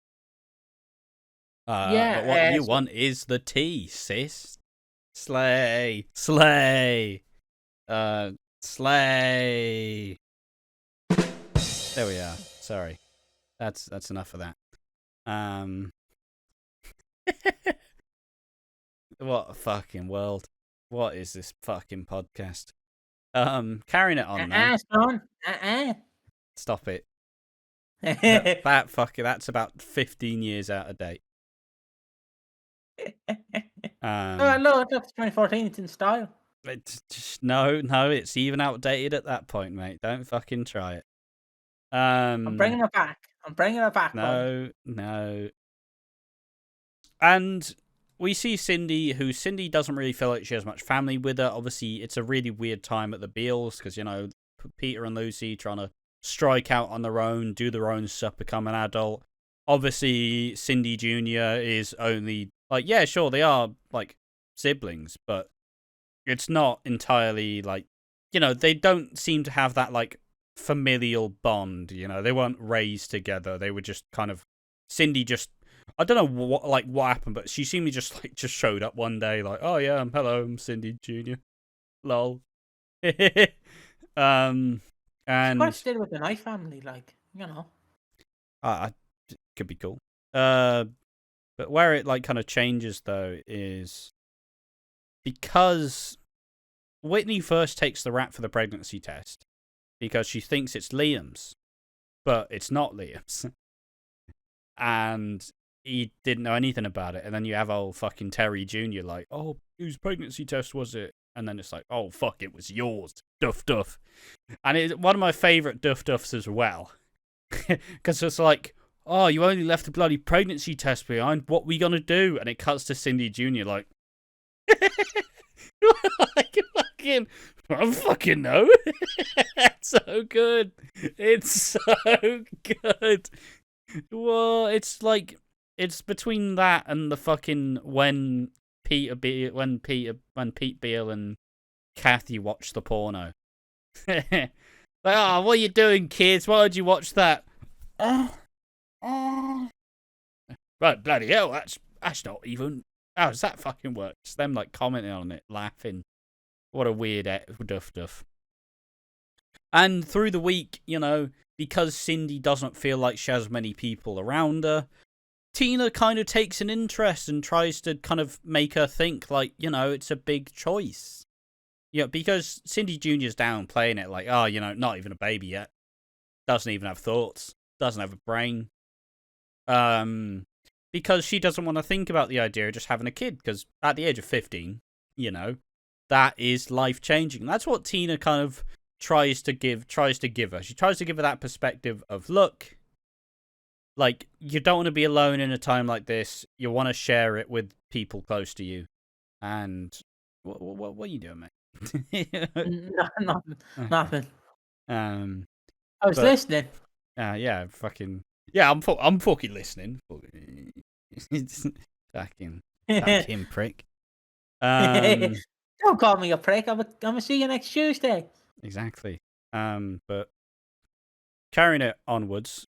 But what you want is the tea, sis. Slay. Slay. Slay. There we are. Sorry. That's enough of that. What a fucking world. What is this fucking podcast? Carrying it on now. Stop it. That's about 15 years out of date. No, that's 2014. It's in style. No, it's even outdated at that point, mate. Don't fucking try it. I'm bringing it back. No. And we see Cindy, who Cindy doesn't really feel like she has much family with her. Obviously, it's a really weird time at the Beales because, you know, Peter and Lucy trying to strike out on their own, do their own stuff, become an adult. Obviously, Cindy Jr. is only, like, yeah, sure, they are, like, siblings, but it's not entirely, like, you know, they don't seem to have that, like, familial bond, you know? They weren't raised together. They were just kind of, Cindy just, I don't know what happened, but she seemingly just showed up one day, like, oh yeah, hello, I'm Cindy Jr. Lol. And What's still with the Knight family, like, you know? Could be cool. But where it, like, kind of changes, though, is because Whitney first takes the rap for the pregnancy test because she thinks it's Liam's, but it's not Liam's. And he didn't know anything about it. And then you have old fucking Terry Jr. like, oh, whose pregnancy test was it? And then it's like, oh, fuck, it was yours, Duff Duff. And it's one of my favourite Duff Duffs as well. Because it's like, oh, you only left the bloody pregnancy test behind. What we gonna do? And it cuts to Cindy Jr. like, I don't fucking know. It's so good. It's so good. Well, it's like, it's between that and the fucking when Pete Beale and Kathy watch the porno. Like, oh, what are you doing, kids? Why would you watch that? Right, bloody hell, that's not even. How does that fucking work? It's them like commenting on it, laughing. What a weird Duff. And through the week, you know, because Cindy doesn't feel like she has many people around her, Tina kind of takes an interest and tries to kind of make her think, like, you know, it's a big choice. Yeah, because Cindy Jr.'s down playing it like, oh, you know, not even a baby yet. Doesn't even have thoughts. Doesn't have a brain. Because she doesn't want to think about the idea of just having a kid, because at the age of 15, you know, that is life-changing. That's what Tina kind of tries to give her. She tries to give her that perspective of, look, like, you don't want to be alone in a time like this. You want to share it with people close to you. And what are you doing, mate? Nothing. I was but, listening. Yeah, fucking. Yeah, I'm fucking listening. fucking prick. Don't call me a prick. I'm gonna see you next Tuesday. Exactly. But carrying it onwards,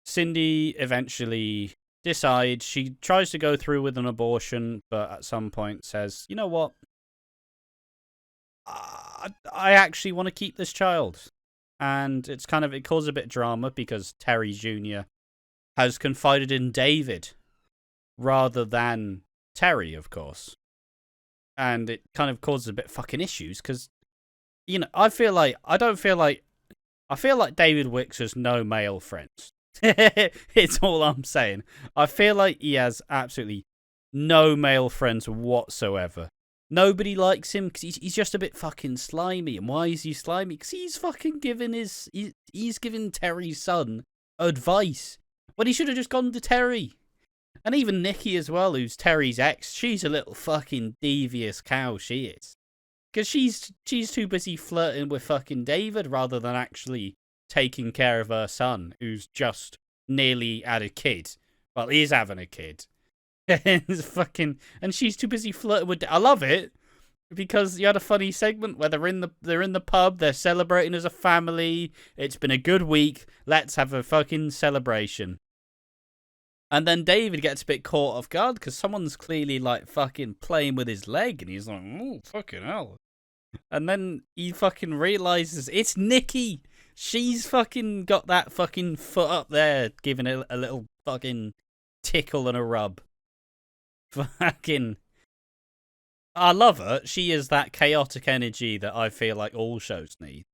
Cindy eventually decides she tries to go through with an abortion, but at some point says, you know what? I actually want to keep this child. And it's kind of, it causes a bit of drama because Terry Jr. has confided in David rather than Terry, of course. And it kind of causes a bit of fucking issues because, you know, I feel like David Wicks has no male friends. It's all I'm saying. I feel like he has absolutely no male friends whatsoever. Nobody likes him because he's just a bit fucking slimy. And why is he slimy? Because he's fucking he's giving Terry's son advice when he should have just gone to Terry. And even Nikki as well, who's Terry's ex, she's a little fucking devious cow, she is. Because she's too busy flirting with fucking David rather than actually taking care of her son, who's just nearly had a kid. Well, he's having a kid. And she's too busy flirting with. I love it because you had a funny segment where they're in the pub, they're celebrating as a family. It's been a good week. Let's have a fucking celebration. And then David gets a bit caught off guard because someone's clearly like fucking playing with his leg, and he's like, "Oh fucking hell!" And then he fucking realizes it's Nikki. She's fucking got that fucking foot up there, giving it a little fucking tickle and a rub. Fucking, I love her. She is that chaotic energy that I feel like all shows need.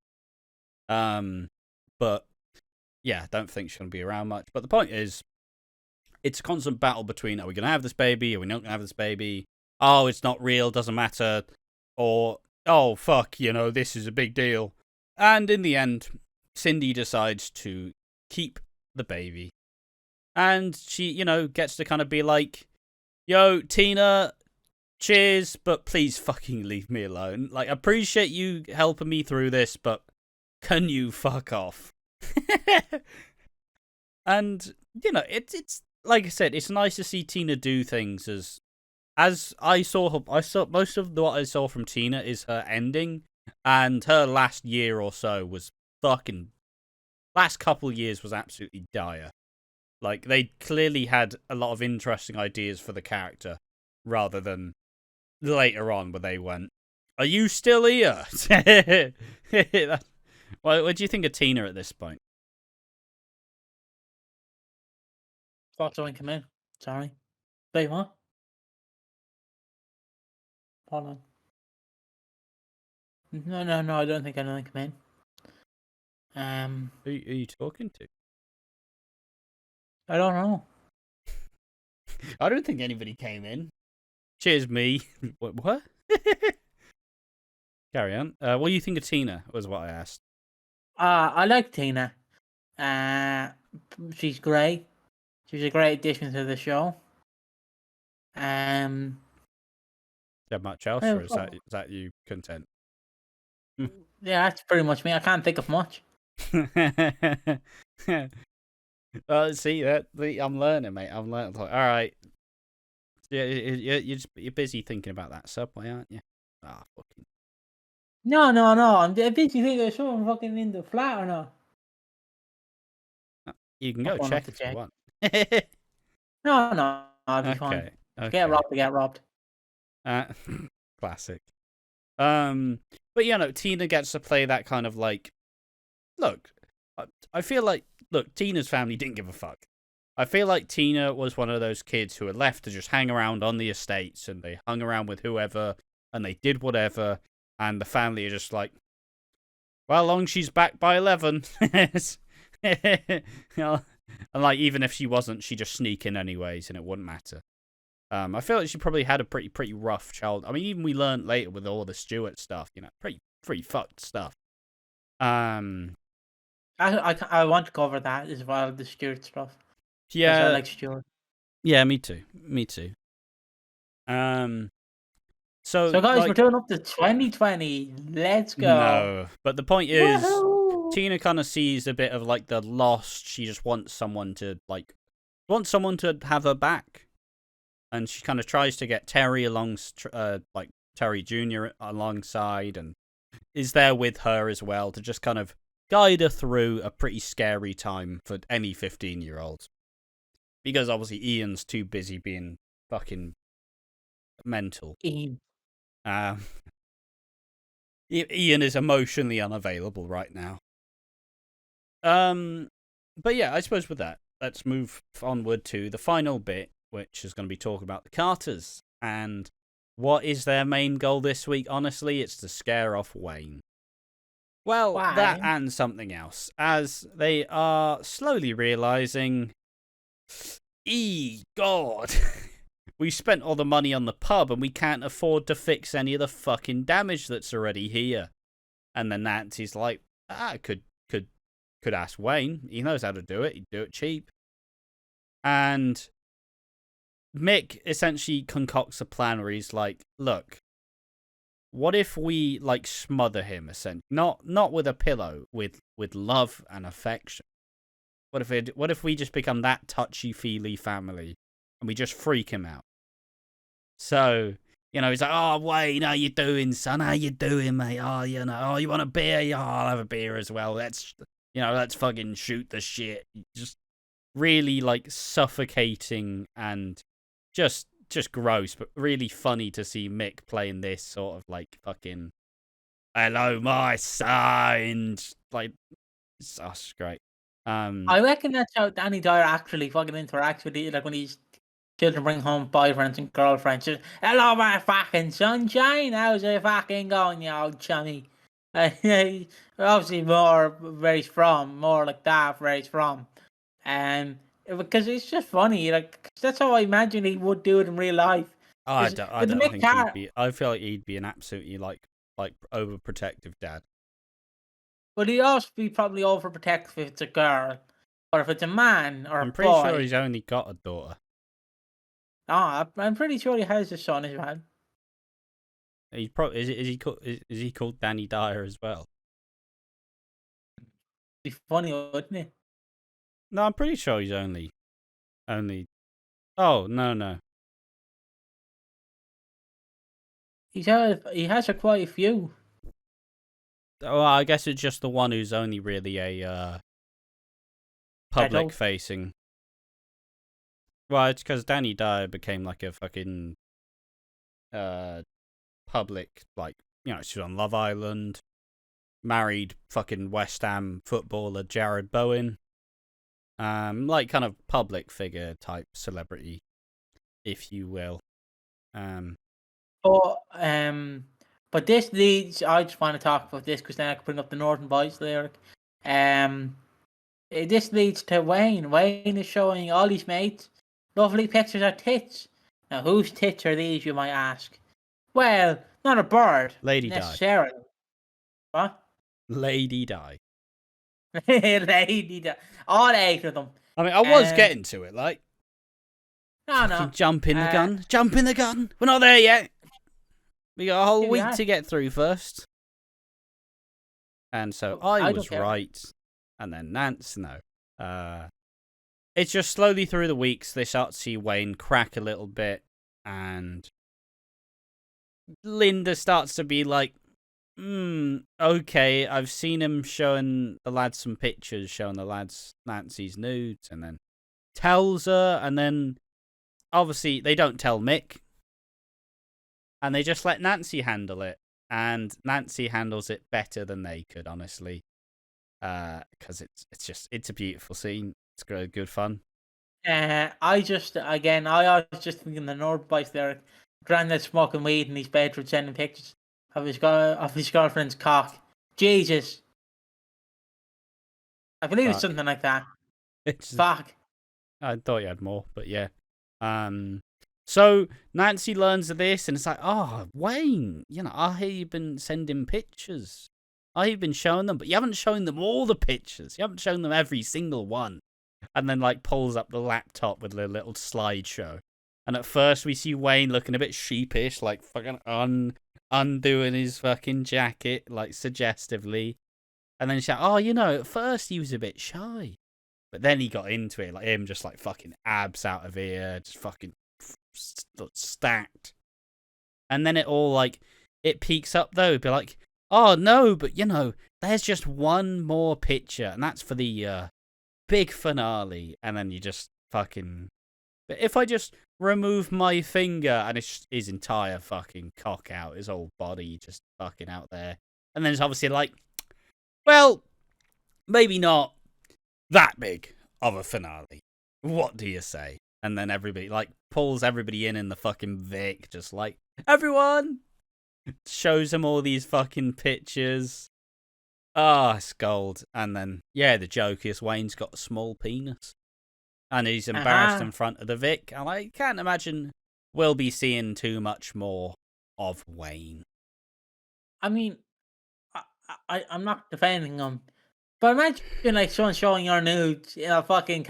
But yeah, don't think she's gonna be around much. But the point is, it's a constant battle between: are we gonna have this baby? Are we not gonna have this baby? Oh, it's not real. Doesn't matter. Or oh fuck, you know, this is a big deal. And in the end, Cindy decides to keep the baby, and she, you know, gets to kind of be like, Yo, Tina, cheers, but please fucking leave me alone. Like, I appreciate you helping me through this, but can you fuck off? And, you know, it's like I said, it's nice to see Tina do things as I saw most of what I saw from Tina is her ending, and her last year or so was last couple years was absolutely dire. Like, they clearly had a lot of interesting ideas for the character, rather than later on where they went, "Are you still here?" What do you think of Tina at this point? Thought someone come in. Sorry. Wait, what? Hold on. No, I don't think anyone come in. Who are you talking to? I don't know. I don't think anybody came in. Cheers, me. What? Carry on. What do you think of Tina? Was what I asked. I like Tina. She's great. She's a great addition to the show. Is there much else, or is that you content? Yeah, that's pretty much me. I can't think of much. Well, see that I'm learning, mate. I'm learning. All right. Yeah, you're busy thinking about that Subway, aren't you? Ah, fucking. No. I'm busy thinking of something fucking in the flat or not. You can go check if you want. No, I'll be fine. Okay. Get robbed. Classic. But you know, Tina gets to play that kind of like, look, I feel like, look, Tina's family didn't give a fuck. I feel like Tina was one of those kids who were left to just hang around on the estates, and they hung around with whoever, and they did whatever, and the family are just like, well, long she's back by 11. You know, and like, even if she wasn't, she'd just sneak in anyways, and it wouldn't matter. I feel like she probably had a pretty rough child. I mean, even we learned later with all the Stewart stuff, you know, pretty fucked stuff. I want to cover that as well, the Stewart stuff. Yeah, I like Stewart. Yeah, me too. So guys, like, we're turning up to 2020. Let's go. No, but the point is, Woohoo! Tina kind of sees a bit of like the lost. She just wants someone to have her back, and she kind of tries to get Terry like Terry Jr. alongside, and is there with her as well to just kind of guide her through a pretty scary time for any 15-year-old. Because obviously Ian's too busy being fucking mental. Ian is emotionally unavailable right now. But yeah, I suppose with that, let's move onward to the final bit, which is going to be talking about the Carters. And what is their main goal this week? Honestly, it's to scare off Wayne. Well, Why? That and something else, as they are slowly realizing, God, we spent all the money on the pub and we can't afford to fix any of the fucking damage that's already here. And then Nancy's like, could ask Wayne. He knows how to do it. He'd do it cheap. And Mick essentially concocts a plan where he's like, look, what if we like smother him, essentially? Not with a pillow, with love and affection. What if we just become that touchy-feely family and we just freak him out? So, you know, he's like, oh, Wayne, how you doing, son? How you doing, mate? Oh, you know, you want a beer? Yeah, I'll have a beer as well. Let's fucking shoot the shit. Just really, like, suffocating and just gross, but really funny to see Mick playing this sort of, like, fucking, hello, my son. Like, it's great. I reckon that's how Danny Dyer actually fucking interacts with it, like when he's children bring home boyfriends and girlfriends. Just, hello, my fucking sunshine. How's it fucking going, you old chummy? Obviously, more like that, where he's from. Because it's just funny. Like, that's how I imagine he would do it in real life. I don't think he'd be. I feel like he'd be an absolutely like overprotective dad. But he'd also be probably overprotective if it's a girl, or if it's a man or I'm a pretty boy. sure he's only got a daughter. I'm pretty sure he has a son as well. He's probably is he called Danny Dyer as well? It'd be funny, wouldn't it? No, I'm pretty sure he's only. Oh no. He has quite a few. Oh, I guess it's just the one who's only really a public facing. Well, it's because Danny Dyer became like a fucking public, like, you know, she's on Love Island, married fucking West Ham footballer Jared Bowen, like kind of public figure type celebrity, if you will. But this leads. I just want to talk about this because then I can bring up the Northern Boys lyric. This leads to Wayne. Wayne is showing all his mates lovely pictures of tits. Now, whose tits are these, you might ask? Well, not a bird. Lady necessarily. Di. What? Lady Di. Lady Di. All 8 of them. I mean, I was getting to it, like. No. Jump in the gun. Jump in the gun. We're not there yet. We got a whole week to get through first. And so I was right. And then Nance, no. It's just slowly through the weeks, they start to see Wayne crack a little bit. And Linda starts to be like, okay, I've seen him showing the lads some pictures, showing the lads Nancy's nudes, and then tells her, and then obviously they don't tell Mick. And they just let Nancy handle it. And Nancy handles it better than they could, honestly. Because it's a beautiful scene. It's good fun. I was just thinking the North Boys there. Grandad smoking weed in his bedroom, sending pictures of his girlfriend's cock. Jesus. I believe it's something like that. Fuck. I thought you had more, but yeah. So Nancy learns of this, and it's like, oh, Wayne, you know, I hear you've been sending pictures. I hear you've been showing them, but you haven't shown them all the pictures. You haven't shown them every single one. And then, like, pulls up the laptop with a little slideshow. And at first we see Wayne looking a bit sheepish, like fucking undoing his fucking jacket, like, suggestively. And then she's like, oh, you know, at first he was a bit shy. But then he got into it, like him just, like, fucking abs out of ear, just fucking stacked. And then it all, like, it peaks up though, be like, oh no, but you know, there's just one more picture, and that's for the big finale. And then you just fucking, but if I just remove my finger, and it's just his entire fucking cock out, his whole body just fucking out there. And then it's obviously like, well, maybe not that big of a finale. What do you say? And then everybody, like, pulls everybody in the fucking Vic, just like, everyone! Shows them all these fucking pictures. Ah, it's gold. And then, yeah, the joke is Wayne's got a small penis. And he's embarrassed in front of the Vic. And I can't imagine we'll be seeing too much more of Wayne. I mean, I'm not defending him. But imagine, like, someone showing your nudes in a fucking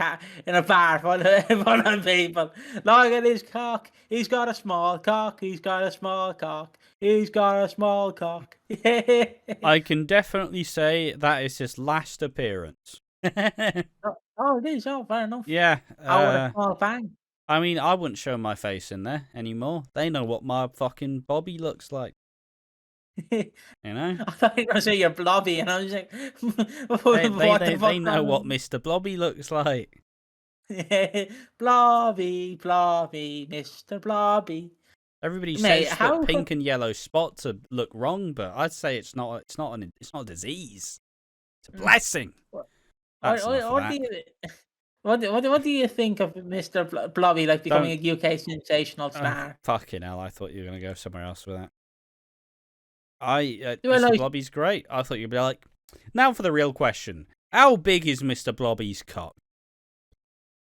in a bar full of people. Look at his cock. He's got a small cock. He's got a small cock. He's got a small cock. I can definitely say that is his last appearance. Oh, it is. Oh, fair enough. Yeah. A small bang. I mean, I wouldn't show my face in there anymore. They know what my fucking Bobby looks like. You know? I thought you were going to say you're blobby, and I was like, they know what Mr. Blobby looks like. Blobby, Mr. Blobby. Everybody says that pink and yellow spots look wrong, but I'd say it's not a disease. It's a blessing. What do you think of Mr. Blobby, like, becoming a UK sensational star? Fucking hell, I thought you were going to go somewhere else with that. Mr. Blobby's great. I thought you'd be like, now for the real question. How big is Mr. Blobby's cock?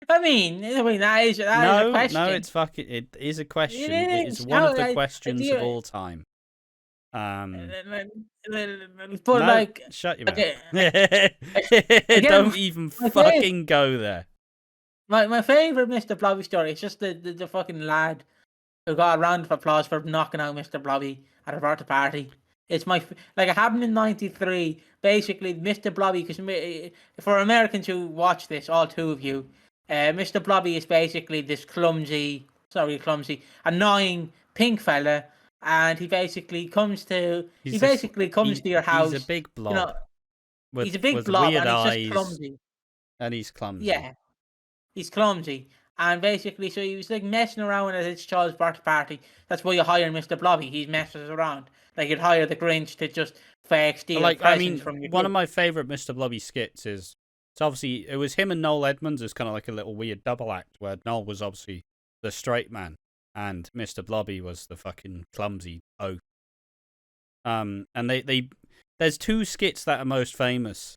I mean, that is a question. No, it is a question. It is one of the questions of all time. But shut your mouth. Don't even fucking go there. My favourite Mr. Blobby story is just the fucking lad who got a round of applause for knocking out Mr. Blobby at a birthday party. It's like it happened in '93. Basically, Mr. Blobby, because for Americans who watch this, all two of you, Mr. Blobby is basically this annoying pink fella, and he basically comes to your house. He's a big blob. You know, with, he's a big with blob, weird and he's eyes, just clumsy. and he's clumsy. Yeah, he's clumsy. And basically, so he was like messing around at his child's birthday party. That's why you hire Mr. Blobby. He messes around. Like you'd hire the Grinch to just fake steal presents from your one of my favourite Mr. Blobby skits is, so obviously it was him and Noel Edmonds as kind of like a little weird double act where Noel was obviously the straight man and Mr. Blobby was the fucking clumsy oaf. And there's two skits that are most famous.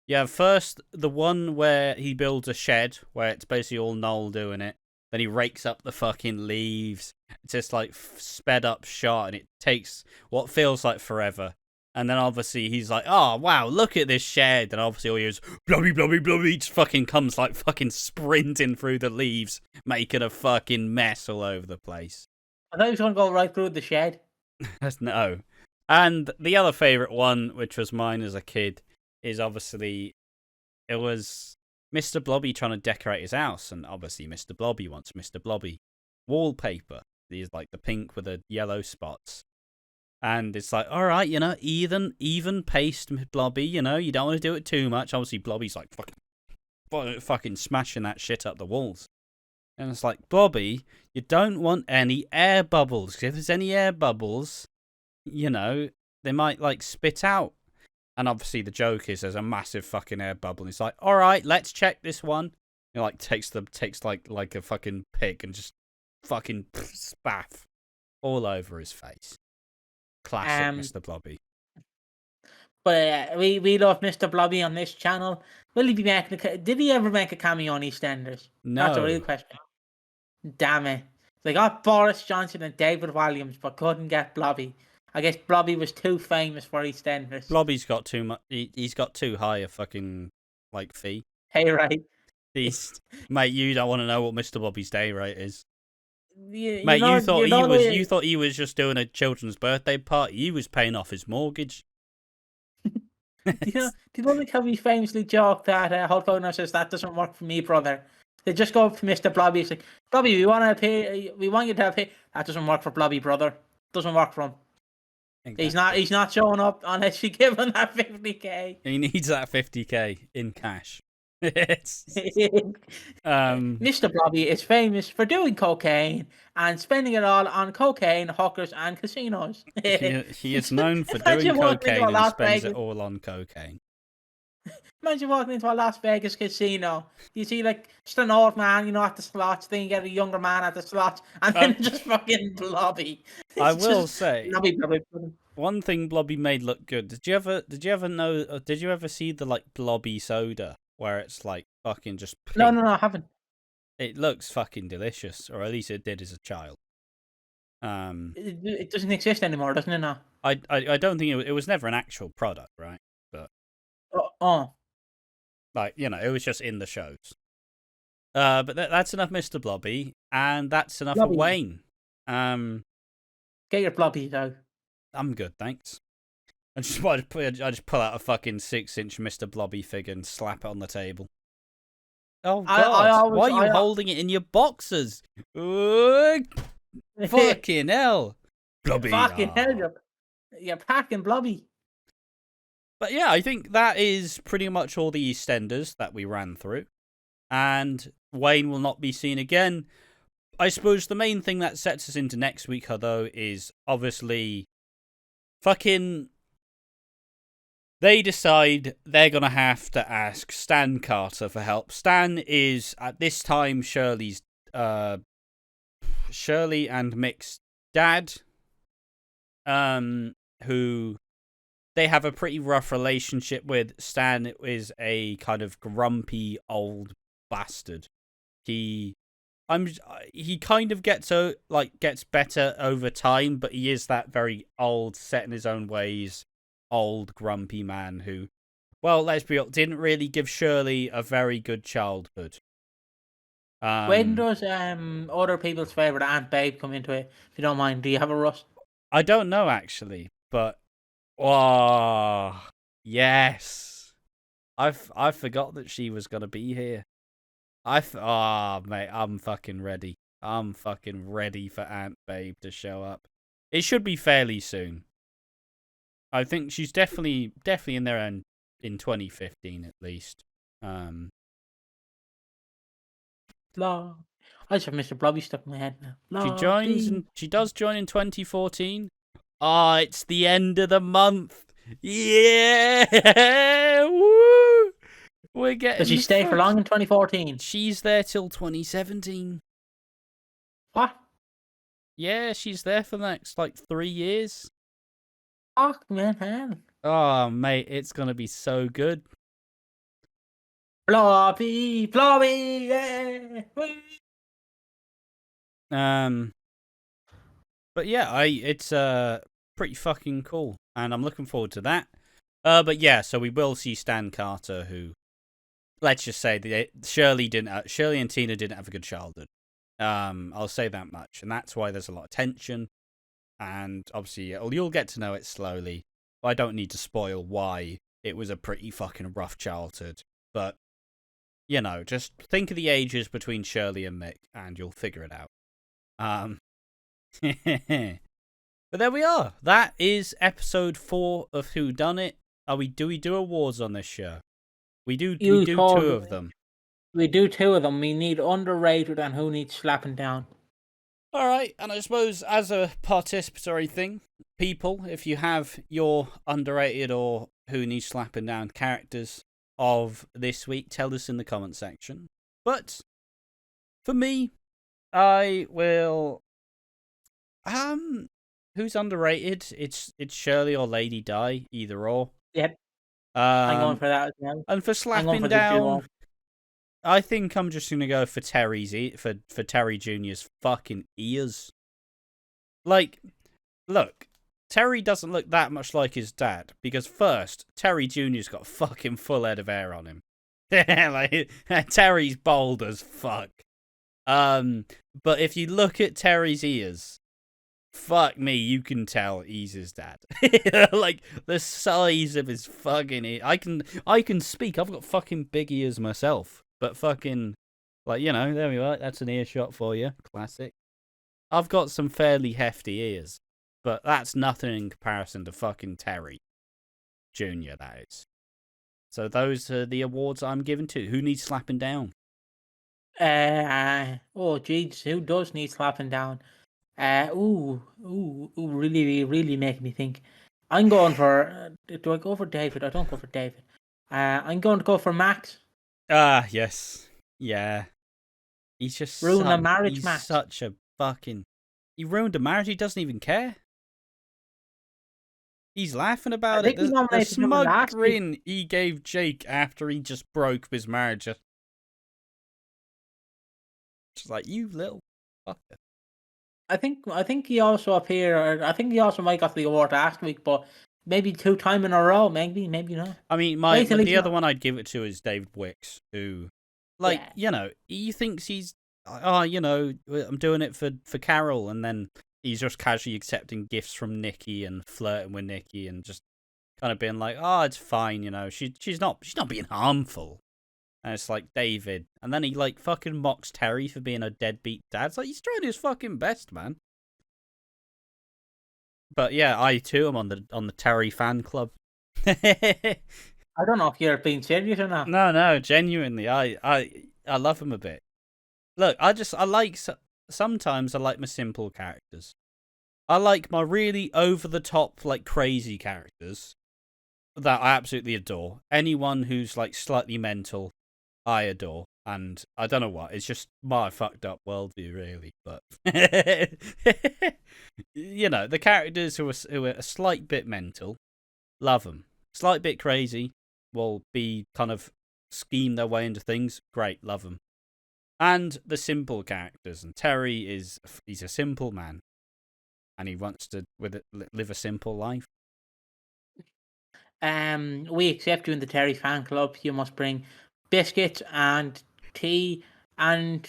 You have first the one where he builds a shed where it's basically all Noel doing it. Then he rakes up the fucking leaves. It's just like sped up shot, and it takes what feels like forever. And then obviously he's like, "Oh wow, look at this shed!" And obviously all he hears, "Blobby, blobby, blobby," just fucking comes like fucking sprinting through the leaves, making a fucking mess all over the place. I thought he was gonna go right through the shed. No. And the other favourite one, which was mine as a kid, is obviously it was Mr. Blobby trying to decorate his house, and obviously Mr. Blobby wants Mr. Blobby wallpaper. These like the pink with the yellow spots. And it's like, all right, even paste Blobby, you don't want to do it too much. Obviously Blobby's like fucking smashing that shit up the walls. And it's like, Blobby, you don't want any air bubbles, because if there's any air bubbles, they might like spit out. And obviously the joke is there's a massive fucking air bubble. And it's like, all right, let's check this one. He like takes like a fucking pig and just fucking spaff all over his face. Classic Mr. Blobby. But we love Mr. Blobby on this channel. Will he be making did he ever make a cameo on EastEnders? No. That's a real question. Damn it. They got Boris Johnson and David Williams, but couldn't get Blobby. I guess Blobby was too famous for EastEnders. Blobby's got too much. He's got too high a fucking fee. Hey, right. Mate, you don't want to know what Mr. Blobby's day rate is. You thought he was just doing a children's birthday party. He was paying off his mortgage. Do you know how he famously joked that Hulk Hogan says that doesn't work for me, brother? They just go up to Mr. Blobby. It's like, Blobby, we want you to pay. That doesn't work for Blobby, brother. Doesn't work for him. Exactly. He's not showing up unless you give him that 50k. He needs that 50k in cash. Mr. Blobby is famous for doing cocaine and spending it all on cocaine, hookers, and casinos. He is known for doing cocaine and spends it all on cocaine. Imagine walking into a Las Vegas casino. You see, like, just an old man, at the slots. Then you get a younger man at the slots, and then just fucking Blobby. I will say, Blobby. One thing Blobby made look good. Did you ever see the like Blobby soda where it's like fucking just pink? No, I haven't. It looks fucking delicious, or at least it did as a child. It doesn't exist anymore, doesn't it? Now. I don't think it was never an actual product, right? But it was just in the shows. But that's enough, Mr. Blobby, and that's enough of Wayne. Get your Blobby though. I'm good, thanks. I just pull out a fucking 6-inch Mr. Blobby figure and slap it on the table. Oh God! Why are you holding it in your boxers? Fucking hell, Blobby! Fucking hell, you're packing Blobby. But yeah, I think that is pretty much all the EastEnders that we ran through, and Wayne will not be seen again. I suppose the main thing that sets us into next week, though, is obviously fucking they decide they're going to have to ask Stan Carter for help. Stan is, at this time, Shirley and Mick's dad, who they have a pretty rough relationship with. Stan is a kind of grumpy old bastard. He kind of gets better over time, but he is that very old, set in his own ways, old grumpy man who, well, let's be honest, didn't really give Shirley a very good childhood. When does other people's favourite Aunt Babe come into it? If you don't mind, do you have a Russ? I don't know actually, but yes, I forgot that she was gonna be here. Mate, I'm fucking ready. I'm fucking ready for Aunt Babe to show up. It should be fairly soon. I think she's definitely in there in 2015 at least. Blah. I just have Mr. Blobby stuck in my head now. She does join in 2014. Ah, it's the end of the month. Yeah, woo! We're getting. Does she stay for long in 2014? She's there till 2017. What? Yeah, she's there for the next 3 years. Fuck, man. Oh, mate, it's gonna be so good. Blobby, yeah. But yeah, it's pretty fucking cool, and I'm looking forward to that. But yeah, so we will see Stan Carter, who, let's just say, Shirley and Tina didn't have a good childhood. I'll say that much, and that's why there's a lot of tension. And obviously, you'll get to know it slowly. But I don't need to spoil why it was a pretty fucking rough childhood. But just think of the ages between Shirley and Mick, and you'll figure it out. But there we are. That is episode 4 of WHODUNNIT. Do we do awards on this show? We do 2 of them. We do 2 of them. We need underrated and who needs slapping down. All right, and I suppose as a participatory thing, people, if you have your underrated or who needs slapping down characters of this week, tell us in the comment section. But for me, I will. Who's underrated? It's Shirley or Lady Di, either or. Yep. I'm going for that as well. And for slapping down, I think I'm just gonna go for Terry Jr.'s fucking ears. Look, Terry doesn't look that much like his dad because first, Terry Jr.'s got a fucking full head of hair on him. Terry's bald as fuck. But if you look at Terry's ears, fuck me, you can tell he's his dad. The size of his fucking ear. I can speak. I've got fucking big ears myself. But fucking, there we are. That's an earshot for you. Classic. I've got some fairly hefty ears. But that's nothing in comparison to fucking Terry Jr., that is. So those are the awards I'm giving to. Who needs slapping down? Oh, jeez. Who does need slapping down? Really, really make me think. I'm going for. Do I go for David? I don't go for David. I'm going to go for Max. Yes, yeah. He's just ruined a marriage, Max. Such a fucking. He ruined a marriage. He doesn't even care. He's laughing about it. The smug grin he gave Jake after he just broke his marriage. Just like, you little fucker. I think he also appeared. I think he also might got the award last week, but maybe 2 times in a row. Maybe not. I mean, the other one I'd give it to is David Wicks, who, he thinks he's, I'm doing it for Carol, and then he's just casually accepting gifts from Nikki and flirting with Nikki and just kind of being like, oh, it's fine, she's not being harmful. And it's like, David. And then he, fucking mocks Terry for being a deadbeat dad. It's like, he's trying his fucking best, man. But yeah, I too am on the Terry fan club. I don't know if you're being serious or not. No, genuinely, I love him a bit. Look, sometimes I like my simple characters. I like my really over the top, crazy characters that I absolutely adore. Anyone who's slightly mental, I adore. And I don't know what, it's just my fucked up worldview, really. But the characters who are a slight bit mental, love them. Slight bit crazy, will be kind of scheme their way into things. Great, love them. And the simple characters, and Terry he's a simple man, and he wants to live a simple life. We accept you in the Terry fan club. You must bring biscuits and tea and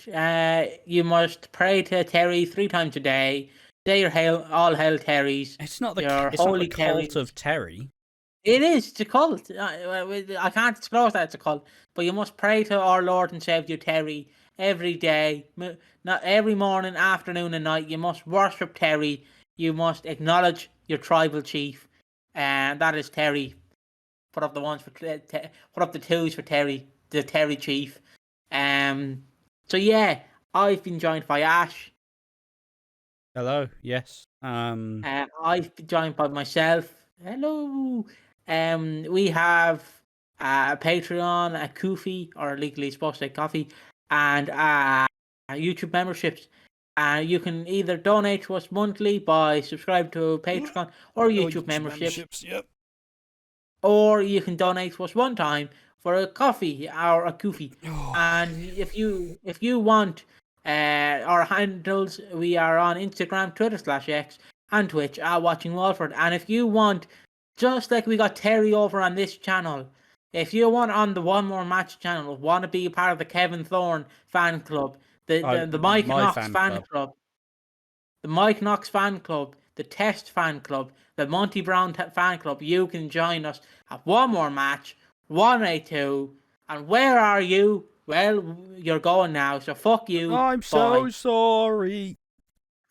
you must pray to Terry 3 times a day. Say your all hail Terrys. It's not your the holy cult Terrys. of Terry. It is. It's a cult. I can't disclose that it's a cult, but you must pray to our Lord and Saviour Terry every day. Not every morning, afternoon, and night. You must worship Terry. You must acknowledge your tribal chief, and that is Terry. Put up the ones for put up the twos for Terry, the Terry chief. So yeah, I've been joined by Ash. Hello. Yes. I've been joined by myself. Hello. We have a Patreon, a Kofi, or legally supposed to say coffee, and YouTube memberships. You can either donate to us monthly by subscribing to Patreon or YouTube memberships. Yep. Or you can donate to us one time for a coffee or a Kofi. And if you want our handles, we are on Instagram, Twitter /X, and Twitch Watching Walford. And if you want, just like we got Terry over on this channel, if you want on the One More Match channel, want to be a part of the Kevin Thorne fan club, the Mike Knox fan club, the Mike Knox fan club, the Test fan club, the Monty Brown fan club, you can join us at One More Match, 182. And where are you? Well, you're going now, so fuck you. I'm so sorry.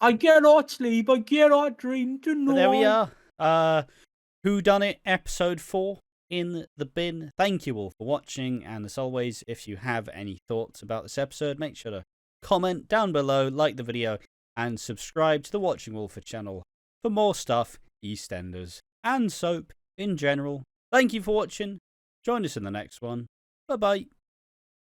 I cannot sleep. I cannot dream tonight. But there we are. WHODUNNIT episode 4 in the bin. Thank you all for watching. And as always, if you have any thoughts about this episode, make sure to comment down below, like the video, and subscribe to the Watching Walford channel for more stuff, EastEnders, and soap in general. Thank you for watching. Join us in the next one. Bye-bye.